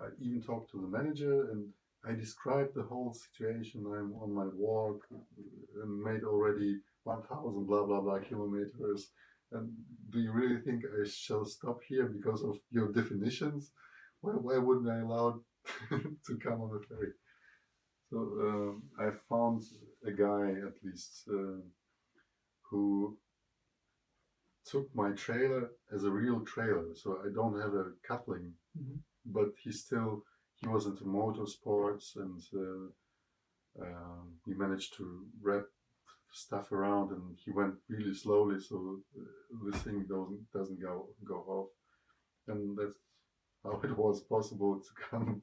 I even talked to the manager and I described the whole situation. I'm on my walk and made already 1,000 blah blah blah kilometers. And do you really think I shall stop here because of your definitions? Why wouldn't I allow to come on the ferry? So I found a guy at least who took my trailer as a real trailer. So I don't have a coupling, but he was into motorsports and he managed to wrap stuff around and he went really slowly so this thing doesn't go off, and that's how it was possible to come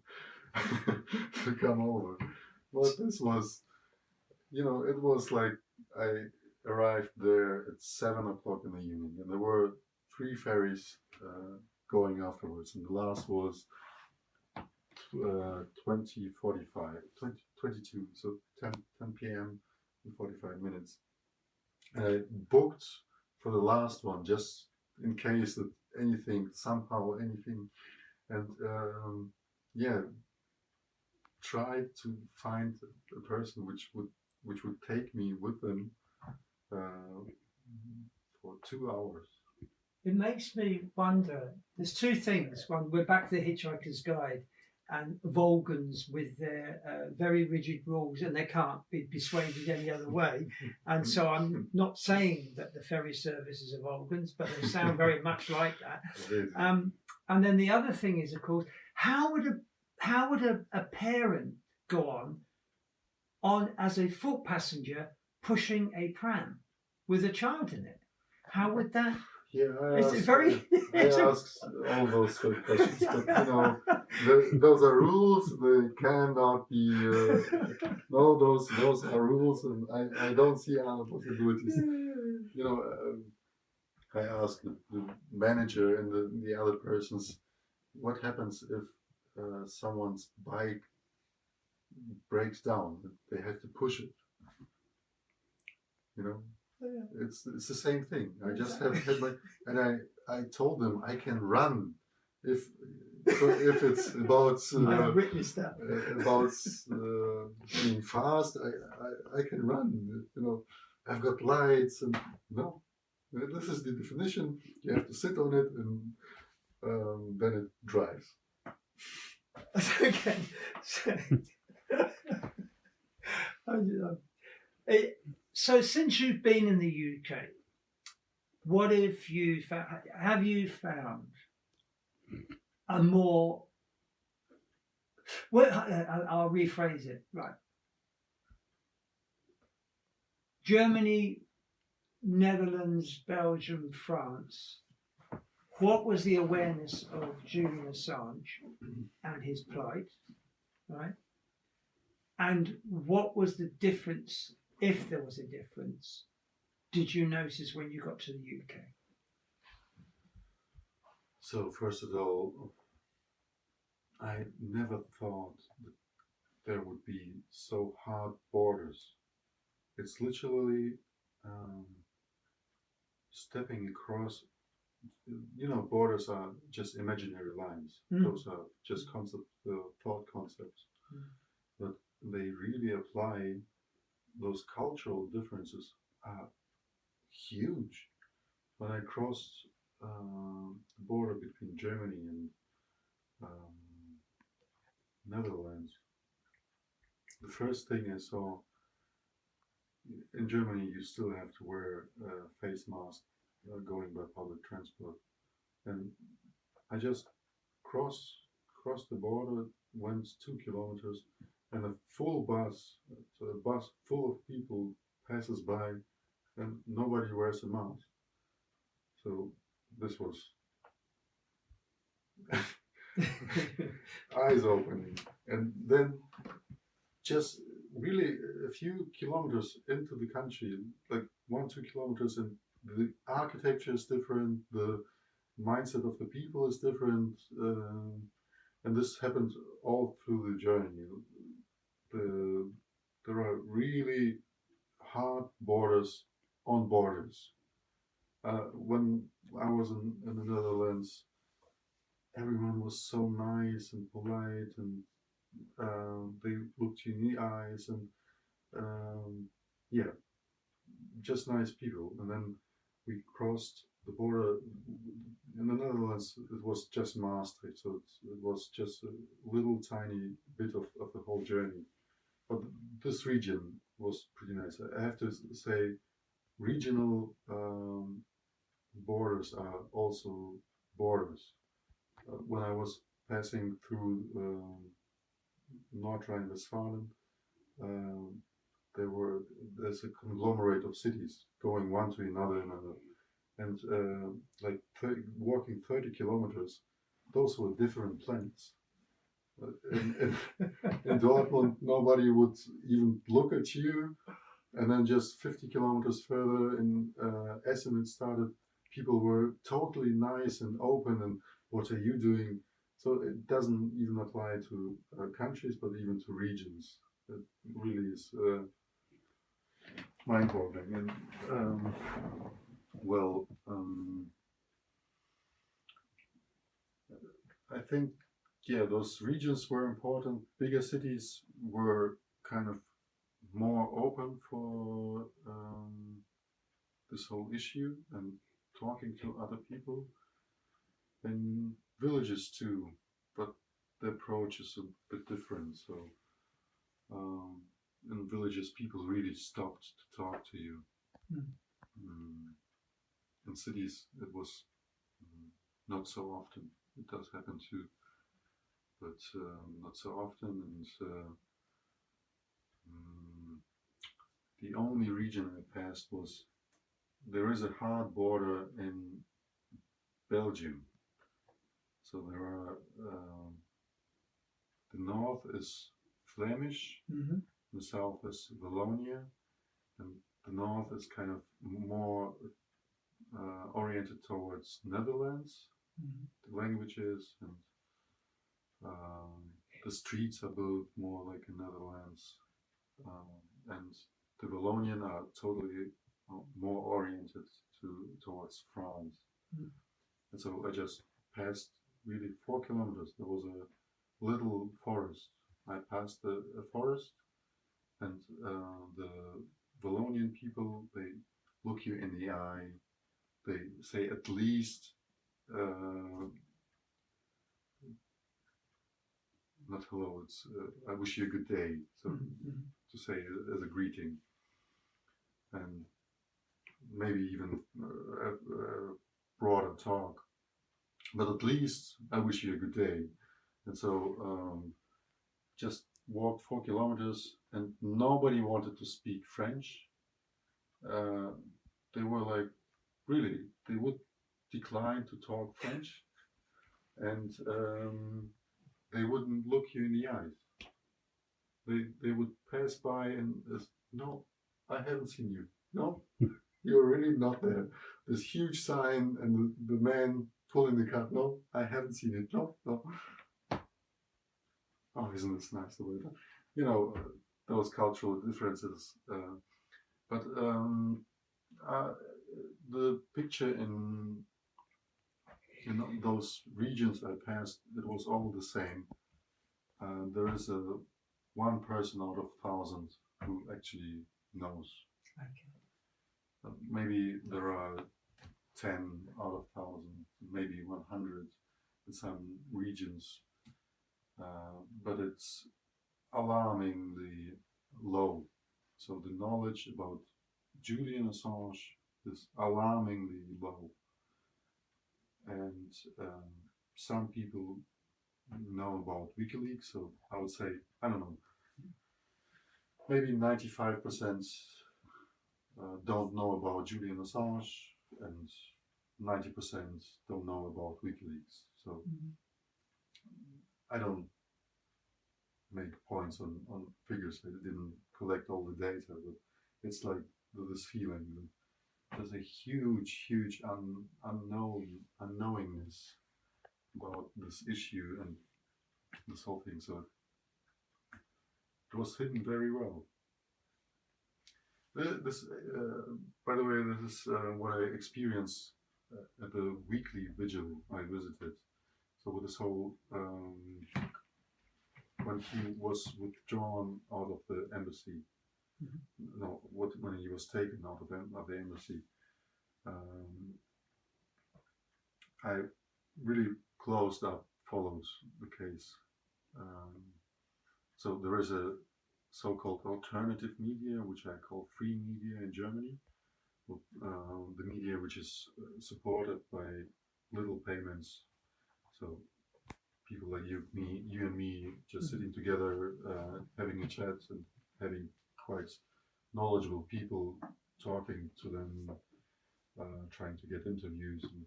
to come over. But this was, it was like I arrived there at 7 o'clock in the evening and there were 3 ferries going afterwards, and the last was 22, so 10 p.m. in 45 minutes. And I booked for the last one just in case that anything, and tried to find a person which would take me with them for 2 hours. It makes me wonder. There's 2 things. One, we're back to the Hitchhiker's Guide and Volgans with their very rigid rules, and they can't be persuaded any other way. And so I'm not saying that the ferry services are Volgans, but they sound very much like that. And then the other thing is, of course, how would a parent go on as a foot passenger pushing a pram with a child in it? How would that? Yeah, I asked all those sort of questions, but those are rules. They cannot be. No, those are rules, and I don't see other possibilities. I asked the manager and the other persons, what happens if someone's bike breaks down? They have to push it. It's the same thing. I just had my, and I told them I can run if it's about I witnessed that. about being fast. I can run. I've got lights and this is the definition. You have to sit on it and then it drives. Okay. So since you've been in the UK, what have you found a more, I'll rephrase it, right. Germany, Netherlands, Belgium, France, what was the awareness of Julian Assange and his plight, right? And what was the difference, if there was a difference, did you notice when you got to the UK? So first of all, I never thought that there would be so hard borders. It's literally stepping across. Borders are just imaginary lines. Those are just thought concepts. But they really apply. Those cultural differences are huge. When I crossed the border between Germany and Netherlands, the first thing I saw, in Germany you still have to wear a face mask going by public transport, and I just crossed the border, went 2 kilometers, and a full bus, so a bus full of people passes by, and nobody wears a mask. So this was eyes opening. And then just really a few kilometers into the country, like 1-2 kilometers, and the architecture is different, the mindset of the people is different, and this happened all through the journey. There are really hard borders on borders. When I was in the Netherlands, everyone was so nice and polite, and they looked you in the eyes, and yeah, just nice people. And then we crossed the border in the Netherlands. It was just Maastricht, so it was just a little tiny bit of the whole journey. But this region was pretty nice. I have to say, regional borders are also borders. When I was passing through North Rhine-Westphalia, um, there's a conglomerate of cities going one to another, and like walking 30 kilometers, those were different planets. In Dortmund, nobody would even look at you, and then just 50 kilometers further in Essen, it started. People were totally nice and open, and what are you doing? So it doesn't even apply to countries, but even to regions. It really is mind-boggling. And well, I think, yeah, those regions were important. Bigger cities were kind of more open for this whole issue and talking to other people. In villages too, but the approach is a bit different. So in villages, people really stopped to talk to you. In cities, it was not so often. It does happen too, but not so often. And the only region I passed was, there is a hard border in Belgium. So there are, the north is Flemish, the south is Wallonia, and the north is kind of more oriented towards Netherlands, the languages, and the streets are built more like in Netherlands, and the Wallonian are totally more oriented towards France. And so I just passed really 4 kilometers. There was a little forest. I passed a forest, and the Wallonian people, they look you in the eye. They say at least, not hello, it's I wish you a good day. So to say as a greeting, and maybe even broader talk. But at least I wish you a good day. And so just walked 4 kilometers, and nobody wanted to speak French. They were like, really, they would decline to talk French, and they wouldn't look you in the eyes. They would pass by and no, I haven't seen you. No, you're really not there. This huge sign, and the man pulling the cart. No, I haven't seen it. No, no. Oh, isn't this nice the way that, you know, those cultural differences. But the picture in those regions I passed, it was all the same. There is one person out of 1,000 who actually knows. Okay. Maybe there are 10 out of 1,000, maybe 100 in some regions, but it's alarmingly low. So the knowledge about Julian Assange is alarmingly low, and some people know about WikiLeaks. So I would say, I don't know, maybe 95% don't know about Julian Assange, and 90% don't know about WikiLeaks. So I don't make points on figures. They didn't collect all the data, but it's like this feeling that there's a huge unknowingness about this issue and this whole thing. So it was hidden very well. This, by the way, this is what I experienced at the weekly vigil I visited. So with this whole, when he was withdrawn out of the embassy, no, when he was taken out of the embassy, I really closed up follows the case. So there is a so-called alternative media, which I call free media in Germany. The media which is supported by little payments. So people like you and me, just sitting together, having a chat and having quite knowledgeable people talking to them, trying to get interviews. And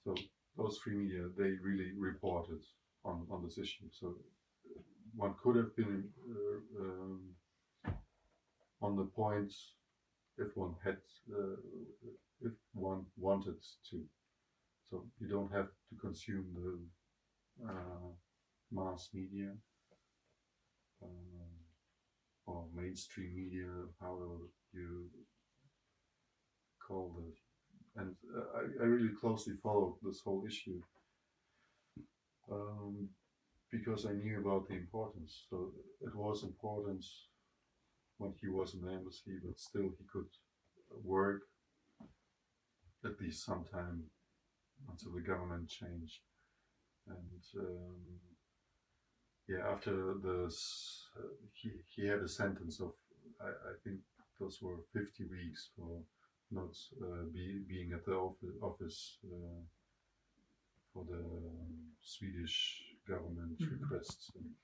so those free media, they really reported on this issue. So one could have been on the point if one had, if one wanted to. So you don't have to consume the mass media or mainstream media, however you call it. And I really closely followed this whole issue because I knew about the importance. So it was important when he was in the embassy, but still he could work at least some time until the government changed. And yeah, after this, he had a sentence of, I think those were 50 weeks for not being at the office for the Swedish government requests. And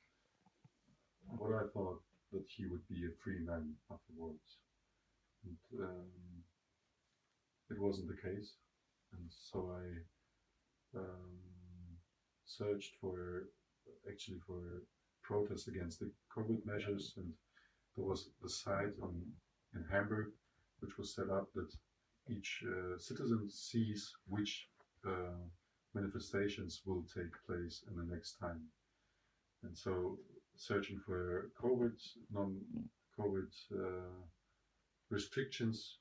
what I thought that he would be a free man afterwards. And it wasn't the case. And so I searched for protest against the COVID measures, and there was the site in Hamburg which was set up that each citizen sees which manifestations will take place in the next time. And so searching for COVID, non-COVID restrictions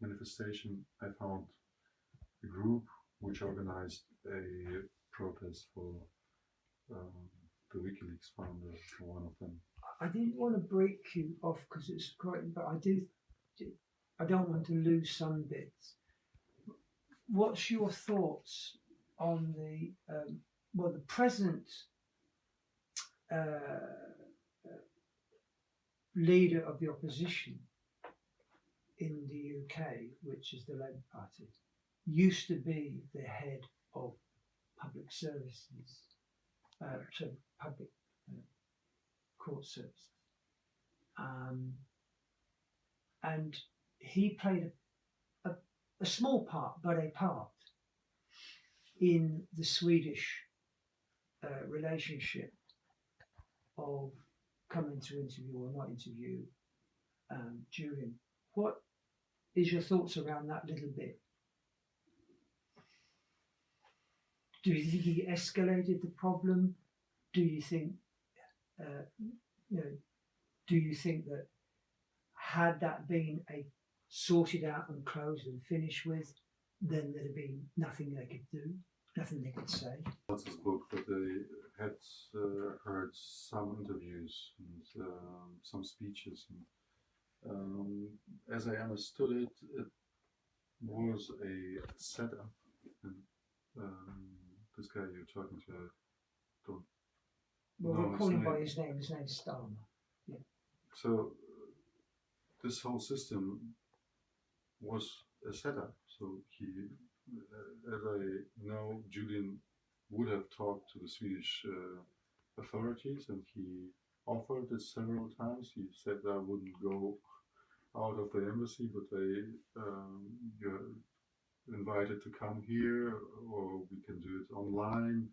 manifestation, I found a group which organized a protest for the WikiLeaks founder, one of them. I didn't want to break you off because it's great, but I don't want to lose some bits. What's your thoughts on the present leader of the opposition in the UK, which is the Labour Party, used to be the head of public services, so public court services, and he played a small part, but a part in the Swedish relationship of coming to interview or not interview Julian. What is your thoughts around that little bit? Do you think he escalated the problem? Do you think, do you think that had that been sorted out and closed and finished with, then there'd have been nothing they could do, nothing they could say? That's his book, but they had heard some interviews and some speeches. And, as I understood it, it was a setup. And this guy you're talking to, I don't Well, know we'll call his him by name. his name. His name's Starmer. Yeah. So this whole system was a setup. So he, as I know, Julian would have talked to the Swedish authorities, and he offered it several times. He said I wouldn't go out of the embassy, but you're invited to come here, or we can do it online.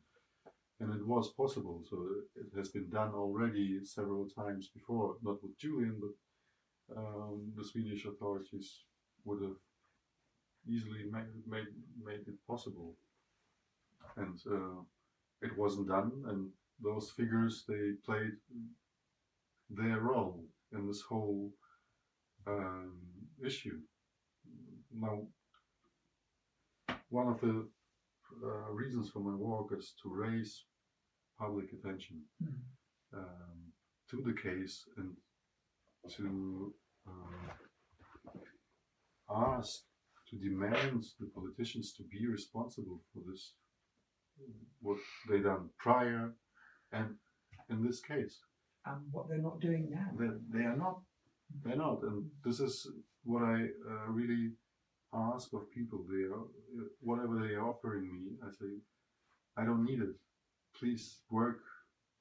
and it was possible. So it has been done already several times before, not with Julian, but the Swedish authorities would have easily made it possible, and it wasn't done. And those figures, they played their role in this whole issue. Now, one of the reasons for my walk is to raise public attention to the case, and to ask, to demand the politicians to be responsible for this, what they done prior, and in this case. And what they're not doing now. They are not. They're not, and this is what I really ask of people. They are, whatever they are offering me, I say, I don't need it. Please work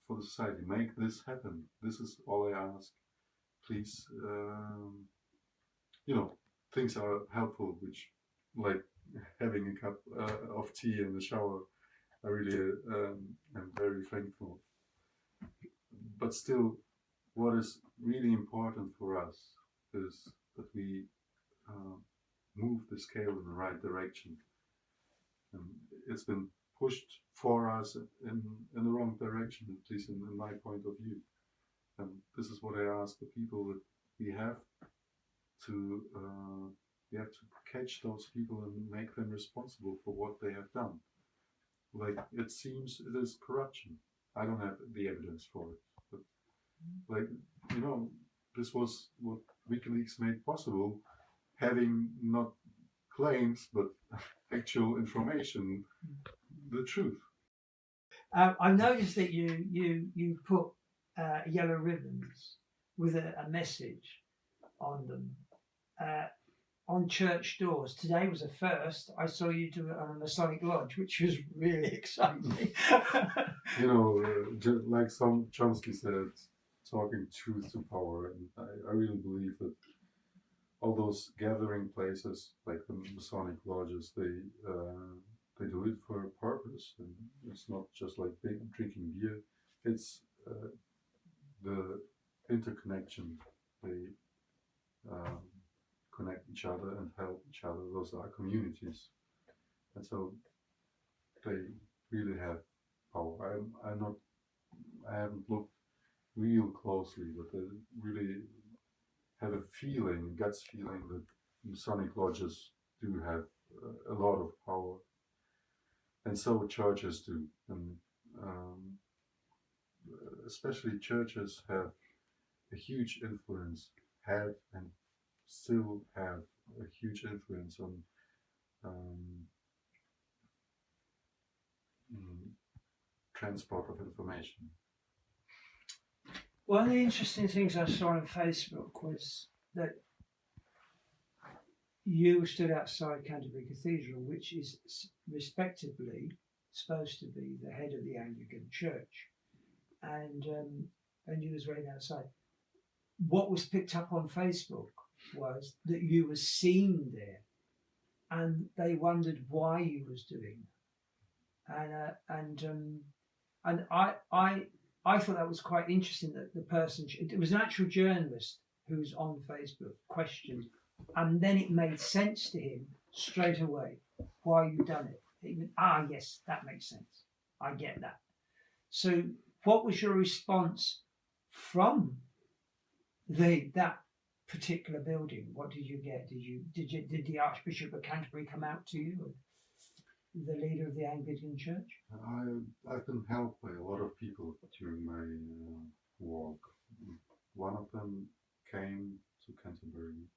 for the society. Make this happen. This is all I ask. Please, things are helpful, which, like having a cup of tea in the shower, I really am very thankful. But still, what is really important for us is that we move the scale in the right direction. And it's been pushed for us in the wrong direction, at least in my point of view. And this is what I ask the people, that we have to catch those people and make them responsible for what they have done. Like, it seems it is corruption. I don't have the evidence for it, but like, this was what WikiLeaks made possible, having not claims but actual information, the truth. I noticed that you put yellow ribbons with a message on them on church doors. Today was a first. I saw you do it on a Masonic lodge, which was really exciting. Like some Chomsky said, talking truth to power, and I really believe that all those gathering places, like the Masonic lodges, they do it for a purpose, and it's not just like drinking beer. It's the interconnection. They connect each other and help each other. Those are communities, and so they really have power. I haven't looked real closely, but I really have a feeling, guts feeling, that Masonic lodges do have a lot of power, and so churches do, and especially churches have a huge influence, had and still have a huge influence on transport of information. One of the interesting things I saw on Facebook was that you stood outside Canterbury Cathedral, which is respectively supposed to be the head of the Anglican Church, and you was waiting outside. What was picked up on Facebook was that you were seen there, and they wondered why you was doing that. And I thought that was quite interesting, that the person, it was an actual journalist who was on Facebook, questioned, and then it made sense to him straight away why you done it. He went, yes, that makes sense. I get that. So what was your response from that particular building? What did you get? Did the Archbishop of Canterbury come out to you, or the leader of the Anglican Church? I've been helped by a lot of people during my walk. One of them came to Canterbury,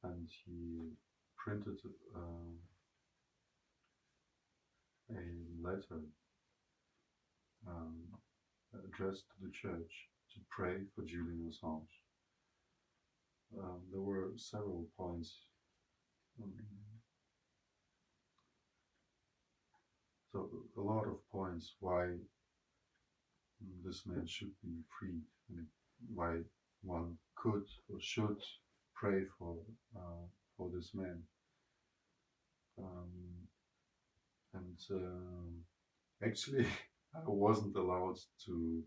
and he printed a letter addressed to the church to pray for Julian Assange. There were several points. So a lot of points why this man should be freed, and why one could or should pray for this man. Actually, I wasn't allowed to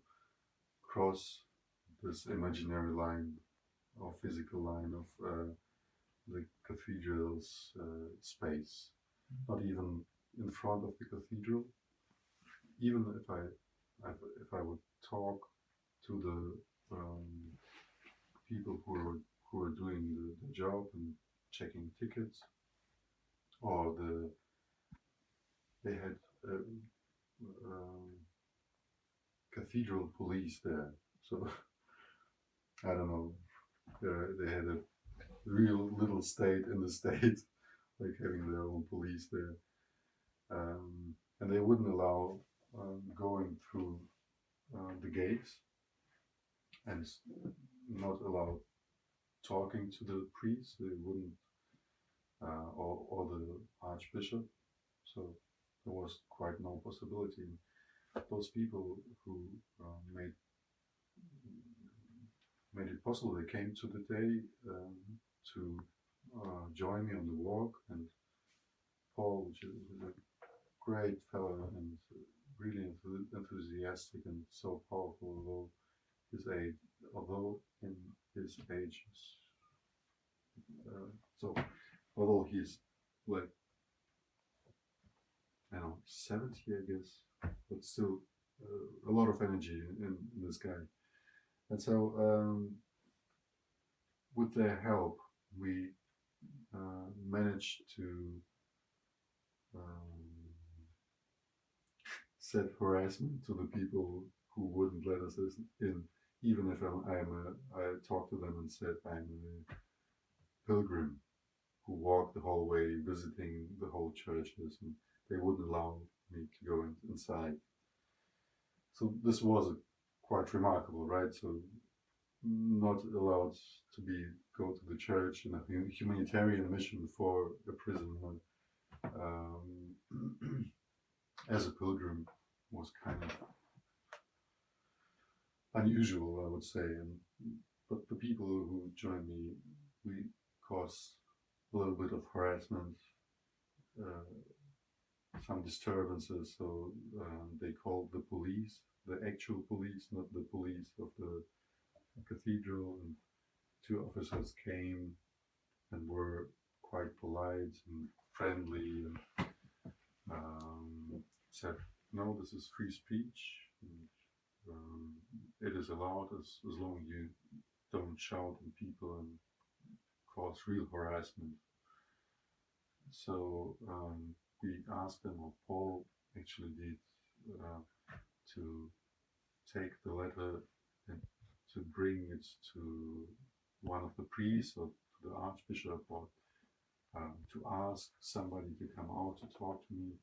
cross this imaginary line or physical line of the cathedral's space. Not even in front of the cathedral. Even if I would talk to the people who were doing the job and checking tickets, or they had cathedral police there. So I don't know. They had a real little state in the state, like having their own police there, and they wouldn't allow going through the gates, and not allow talking to the priests. They wouldn't, or the archbishop. So there was quite no possibility. Those people who made it possible, they came to the day to join me on the walk, and Paul, which is a great fellow and really enthusiastic and so powerful, although in his age, so although he's like, I don't know, 70, I guess, but still a lot of energy in this guy. And so with their help, we managed to set harassment to the people who wouldn't let us in, even if I talked to them and said I'm a pilgrim who walked the whole way visiting the whole churches, and they wouldn't allow me to go inside. So this was quite remarkable, right? So not allowed to go to the church in a humanitarian mission for a prisoner as a pilgrim was kind of unusual, I would say. But the people who joined me, we caused a little bit of harassment, some disturbances. So they called the police, the actual police, not the police of the cathedral, and 2 officers came and were quite polite and friendly, and said, no, this is free speech, and it is allowed as long as you don't shout at people and cause real harassment. So we asked them, or Paul actually did, to take the letter and to bring it to one of the priests or to the archbishop, or to ask somebody to come out to talk to me.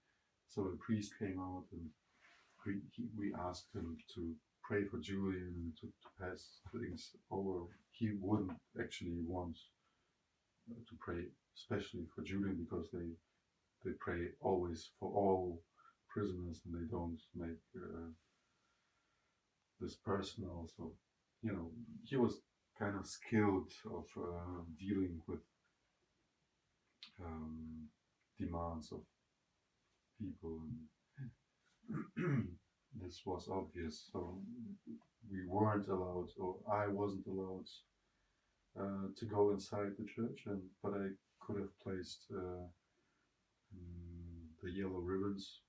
So the priest came out, and we asked him to pray for Julian and to pass things over. He wouldn't actually want to pray especially for Julian, because they pray always for all prisoners, and they don't make this personal. So, he was kind of skilled of dealing with demands of people, and this was obvious. So we weren't allowed, or I wasn't allowed to go inside the church, but I could have placed the yellow ribbons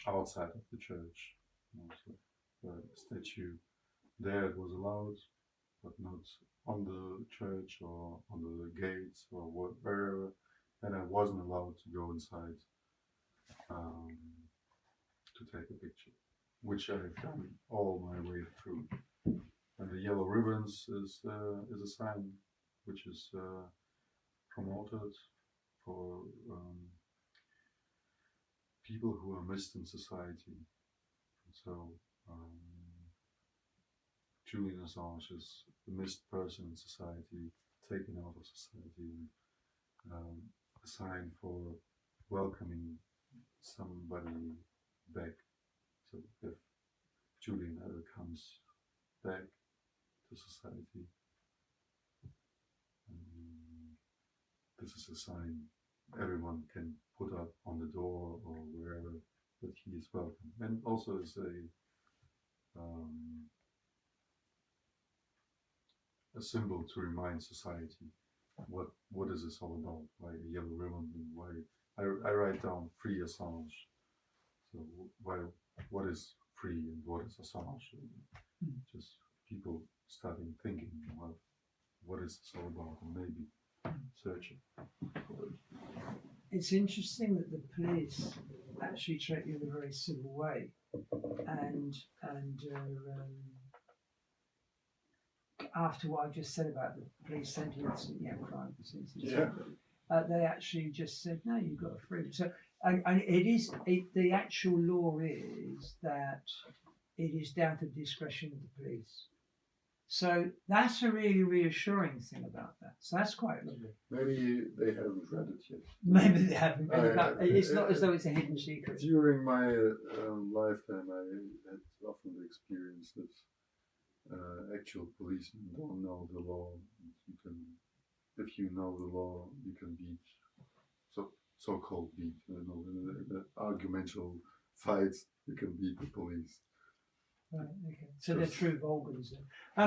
outside of the church. So the statue there, it was allowed, but not on the church or on the gates or wherever. And I wasn't allowed to go inside to take a picture, which I've done all my way through. And the yellow ribbons is a sign which is promoted for people who are missed in society. And so Julian Assange is the missed person in society, taken out of society, and a sign for welcoming somebody back. So if Julian ever comes back to society, this is a sign everyone can put up on the door or wherever that he is welcome. and also as a symbol to remind society what is this all about? Why a yellow ribbon, and why I write down free Assange. So why, what is free and what is Assange? And just people starting thinking about what is this all about, and maybe searching for it. It's interesting that the police actually treat you in a very civil way, and after what I just said about the police sentencing, crime sentencing, they actually just said, no, you've got a freedom. So, and the actual law is that it is down to the discretion of the police. So that's a really reassuring thing about that. So that's quite lovely. Maybe they haven't read it yet. Maybe they haven't read it. It's not as though it's a hidden secret. During my lifetime, I had often the experience that actual policemen don't know the law. You can, if you know the law, you can beat so-called beat. In the argumentative fights, you can beat the police. Right. Okay. So they're true Vulgans then. I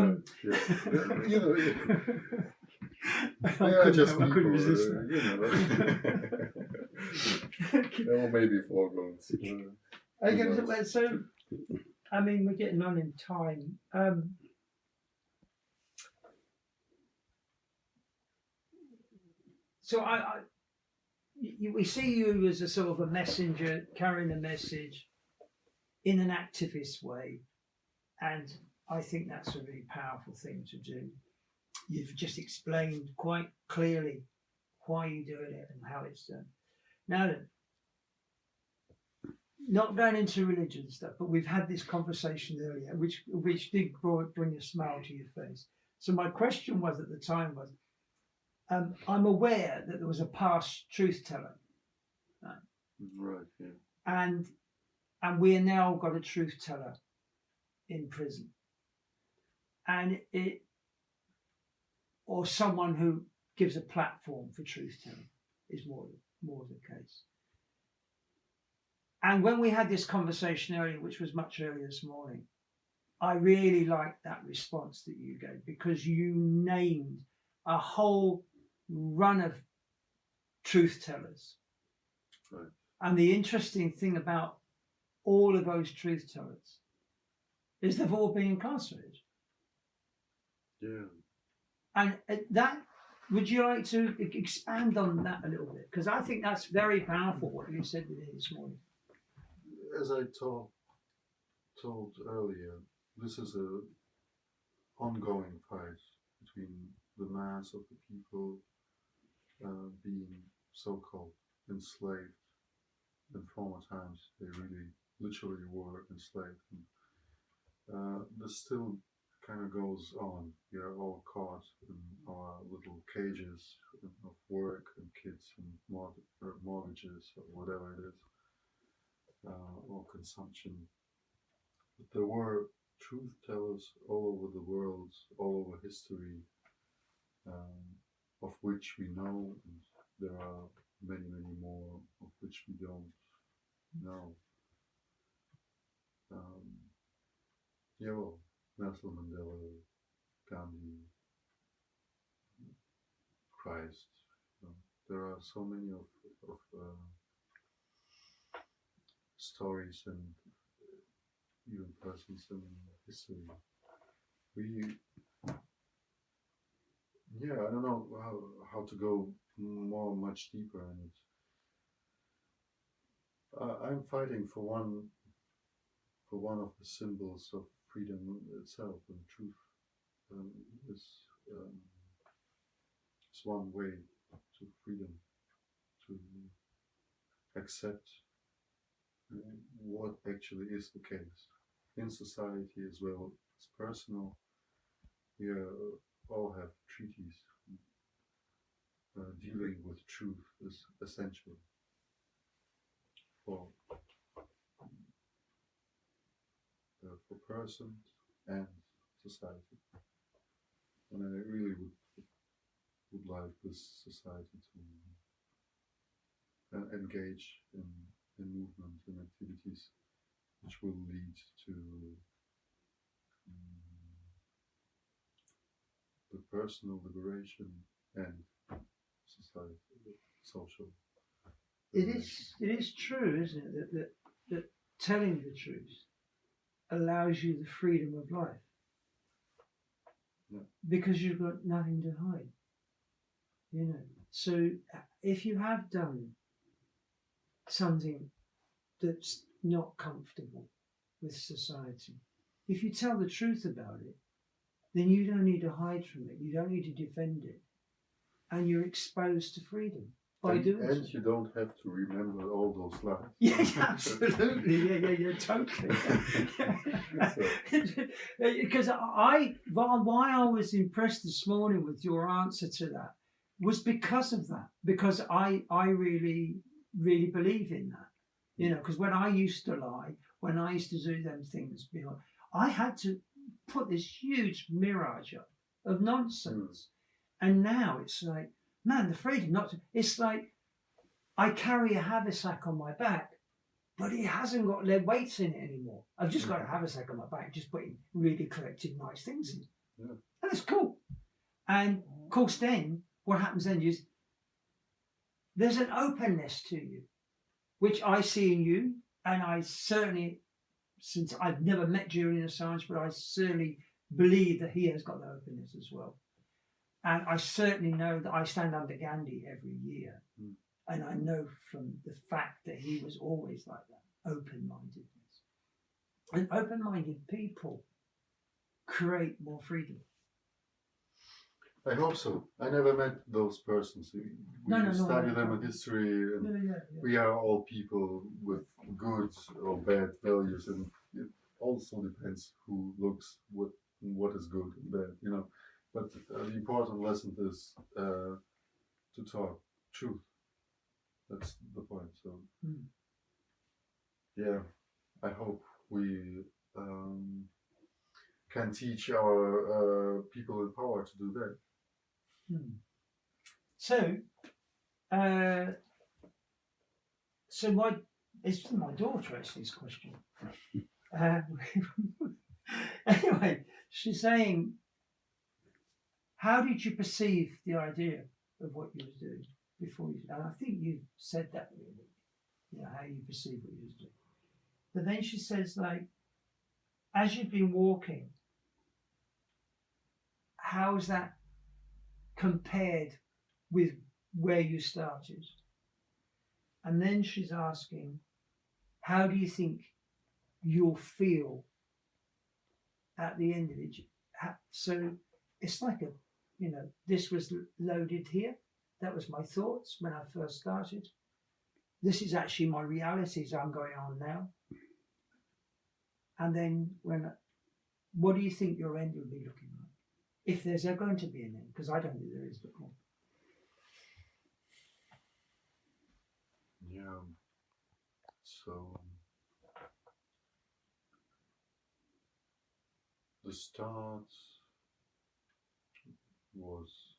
couldn't resist that. Or maybe Vulgans. Okay. So, I mean, we're getting on in time. So we see you as a sort of a messenger carrying a message in an activist way, and I think that's a really powerful thing to do. You've just explained quite clearly why you're doing it and how it's done. Now then, not going into religion stuff, but we've had this conversation earlier, which did bring a smile to your face. So my question was at the time was, I'm aware that there was a past truth teller, right? Yeah. And we now got a truth teller in prison, and or someone who gives a platform for truth telling is more the case. And when we had this conversation earlier, which was much earlier this morning, I really liked that response that you gave, because you named a whole run of truth tellers. Right. And the interesting thing about all of those truth tellers is they've all been incarcerated. Yeah. And that, would you like to expand on that a little bit? Because I think that's very powerful, what you said to me this morning. As I told earlier, this is a ongoing fight between the mass of the people being so-called enslaved. In former times, they really literally were enslaved. And, this still kind of goes on. We are all caught in our little cages of work and kids and mortgages or whatever it is, or consumption. But there were truth tellers all over the world, all over history, of which we know, and there are many, many more of which we don't know. Nelson Mandela, Gandhi, Christ. There are so many of stories and even persons in history. I don't know how to go much deeper in it. I'm fighting for one of the symbols of freedom itself, and truth is one way to freedom, to accept what actually is the case in society as well as personal. We all have treaties. Dealing with truth is essential for persons and society. And I really would like this society to engage in movement and activities which will lead to the personal liberation and society, social. It is true, isn't it, that telling the truth allows you the freedom of life. Yeah. Because you've got nothing to hide. You know. So if you have done something that's not comfortable with society, if you tell the truth about it, then you don't need to hide from it. You don't need to defend it. And you're exposed to freedom by doing so. And you don't have to remember all those lies. Yeah, absolutely. Yeah, totally. Because why I was impressed this morning with your answer to that was because of that. Because I really, really believe in that. You know, because when I used to lie, when I used to do them things behind, I had to put this huge mirage up of nonsense. And now it's like, man, the freedom not to, it's like I carry a haversack on my back, but it hasn't got lead weights in it anymore. I've just got a haversack on my back, just putting really collected nice things in. Yeah. And it's cool. And of course then, what happens then is there's an openness to you, which I see in you, and I certainly, since I've never met Julian Assange, but I certainly believe that he has got the openness as well. And I certainly know that I stand under Gandhi every year. And I know from the fact that he was always like that, open-mindedness. And open-minded people create more freedom. I hope so. I never met those persons. We study them in history, and we are all people with good or bad values, and it also depends who looks what is good and bad, you know. But the important lesson is to talk truth. That's the point. So, yeah, I hope we can teach our people in power to do that. So it's my daughter asking this question. Anyway, she's saying, how did you perceive the idea of what you was doing before you? And I think you said that really, you know, how you perceive what you was doing. But then she says, like, as you've been walking, how's that compared with where you started? And then she's asking, how do you think you'll feel at the end of it? So it's like this was loaded here. That was my thoughts when I first started. This is actually my realities I'm going on now. And then what do you think your end will be looking like? If there's ever going to be an end, because I don't think there is before. Yeah. So the start was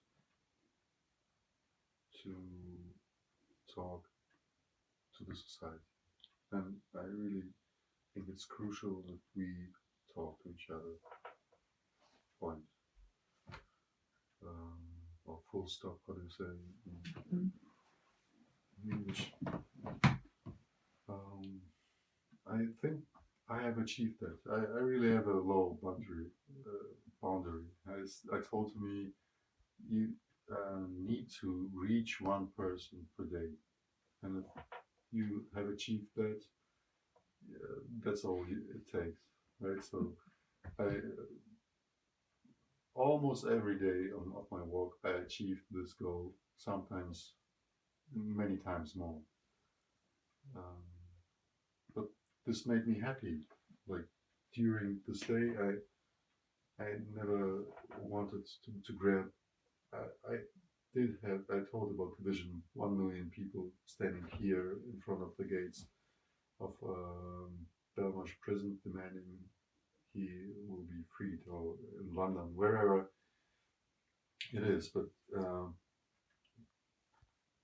to talk to the society, and I really think it's crucial that we talk to each other. Point. Or full stop, how do you say in English? I think I have achieved that. I really have a low boundary. I told me you need to reach one person per day, and if you have achieved that, that's all it takes, right? So I almost every day of my walk I achieved this goal. Sometimes many times more. But this made me happy. Like during this day, I never wanted to grab. I told about the vision. 1 million people standing here in front of the gates of Belmarsh Prison, demanding he will be freed, or in London, wherever it is. But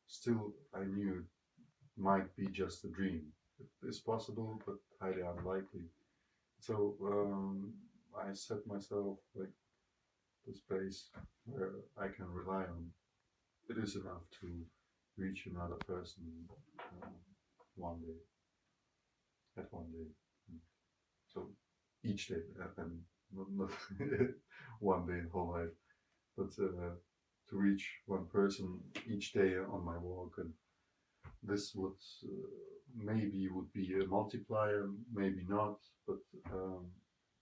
still, I knew it might be just a dream. it is possible, but highly unlikely. So I set myself like the space where I can rely on. It is enough to reach another person one day, at one day. So each day, and not one day in whole life, but to reach one person each day on my walk. And this would maybe would be a multiplier, maybe not, but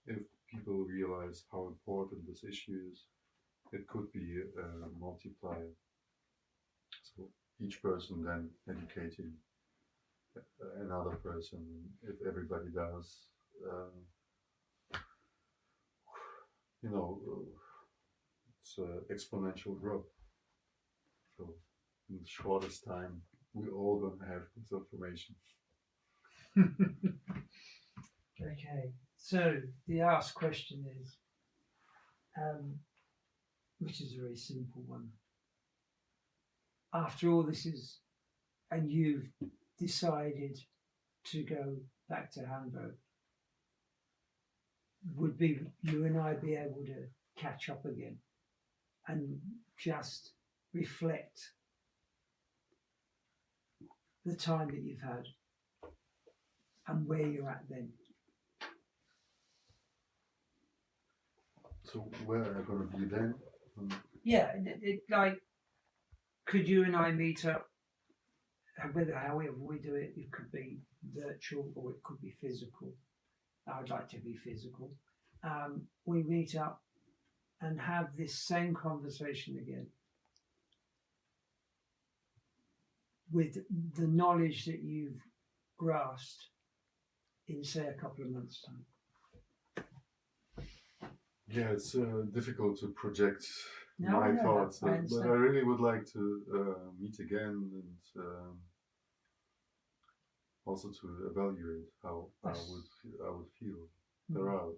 if people realize how important this issue is, it could be a multiplier. So each person then educating another person. If everybody does, you know, it's exponential growth. So in the shortest time, we're all gonna have this information. Okay, so the asked question is, which is a very simple one. After all this is, and you've decided to go back to Hamburg, would be you and I be able to catch up again and just reflect the time that you've had and where you're at then? So where are I gonna be then? Yeah, like, could you and I meet up? Whether however we do it, it could be virtual or it could be physical. I'd like to be physical. We meet up and have this same conversation again with the knowledge that you've grasped in, say, a couple of months' time. Yeah, it's difficult to project No, my thoughts, but I understand. really would like to meet again and also to evaluate how I would feel. There are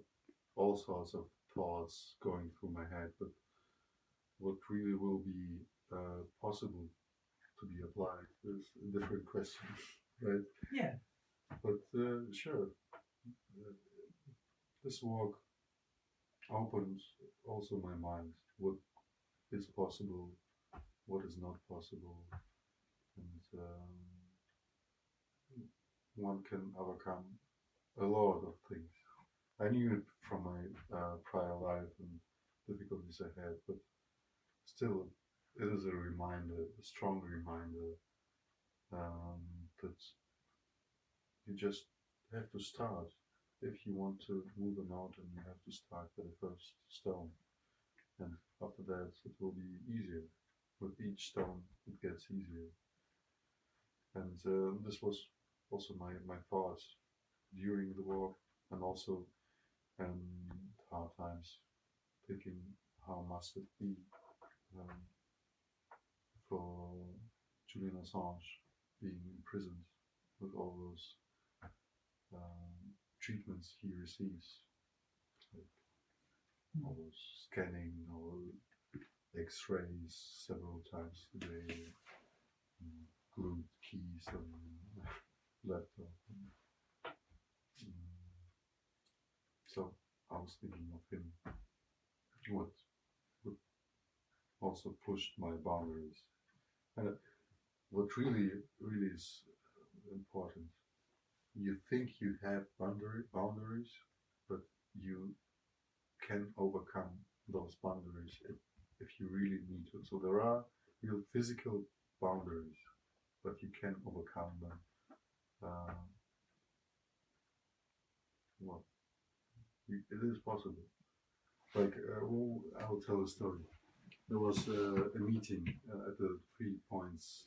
all sorts of thoughts going through my head, but what really will be possible to be applied is a different question, right? Yeah. But sure, this walk opens also my mind. What is possible, what is not possible, and one can overcome a lot of things. I knew it from my prior life and difficulties I had, but still, it is a reminder, a strong reminder, that you just have to start. If you want to move a mountain, you have to start with the first stone. And after that, it will be easier. With each stone, it gets easier. And this was also my thoughts during the walk, and also hard times, thinking how must it be for Julian Assange being imprisoned with all those treatments he receives, like all those scanning or X-rays several times a day, glued keys on laptop. So I was thinking of him, what also pushed my boundaries. And what really is important, you think you have boundaries, but you can overcome those boundaries if you really need to. So there are real physical boundaries, but you can overcome them. It is possible. Like, I'll tell a story. There was a meeting at the 3 points,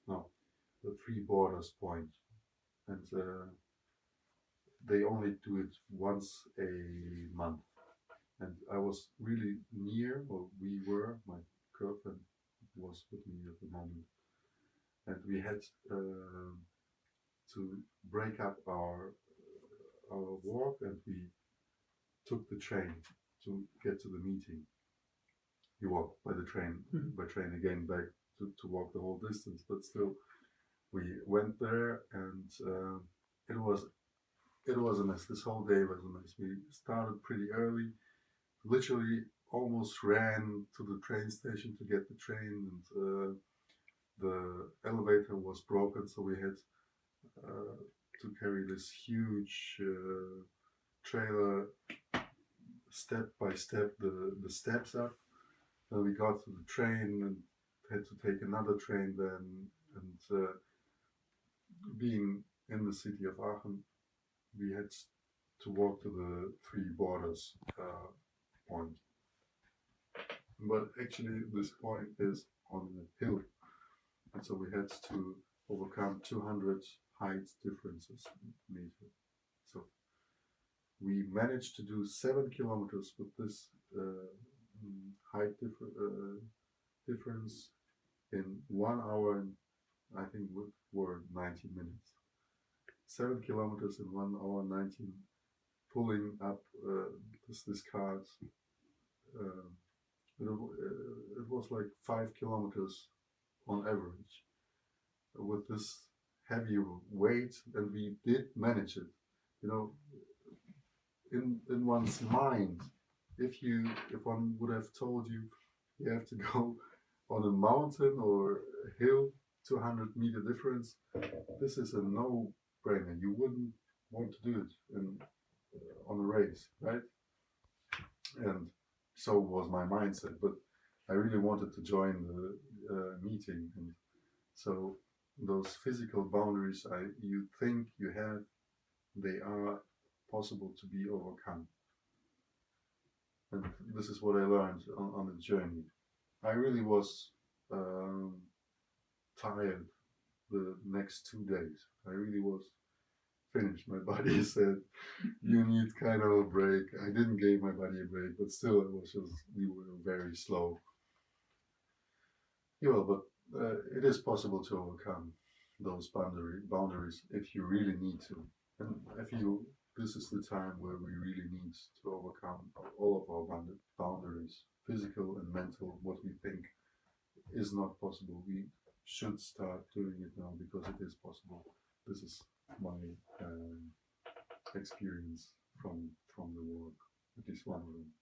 the 3 borders point, and they only do it once a month. And I was really near, or we were, my girlfriend was with me at the moment, and we had to break up our walk, and we took the train to get to the meeting. You walk by the train, by train again back to walk the whole distance, but still we went there, and it was a mess. This whole day was a mess. We started pretty early, literally almost ran to the train station to get the train, and the elevator was broken, so we had to carry this huge trailer step by step the steps up. And we got to the train and had to take another train then. And being in the city of Aachen, we had to walk to the three borders point. But actually this point is on a hill. And so we had to overcome 200 height differences in meter. So we managed to do 7 kilometers with this height difference in 1 hour and I think were 90 minutes. 7 kilometers in 1 hour 19, pulling up this cart. It was like 5 kilometers on average with this heavy weight, and we did manage it. You know, in one's mind, if one would have told you you have to go on a mountain or a hill, 200-meter difference, this is a no-brainer. You wouldn't want to do it on a race, right? And so was my mindset, but I really wanted to join the meeting, and so those physical boundaries you think you have, they are possible to be overcome. And this is what I learned on the journey. I really was tired the next 2 days. I really was finished. My body said, you need kind of a break. I didn't give my body a break, but still we were very slow. Yeah, but it is possible to overcome those boundaries if you really need to. And this is the time where we really need to overcome all of our boundaries, physical and mental, what we think is not possible. We should start doing it now because it is possible. This is my experience from the work, at least one of them.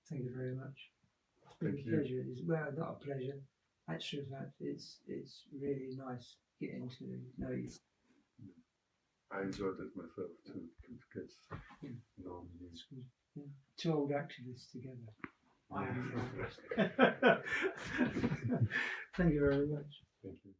Thank you very much. It's been a pleasure. Well, not a pleasure. Actually, it's really nice getting to know you. I enjoyed it myself to get to know you. Yeah. Two old activists together. I am. Thank you very much. Thank you.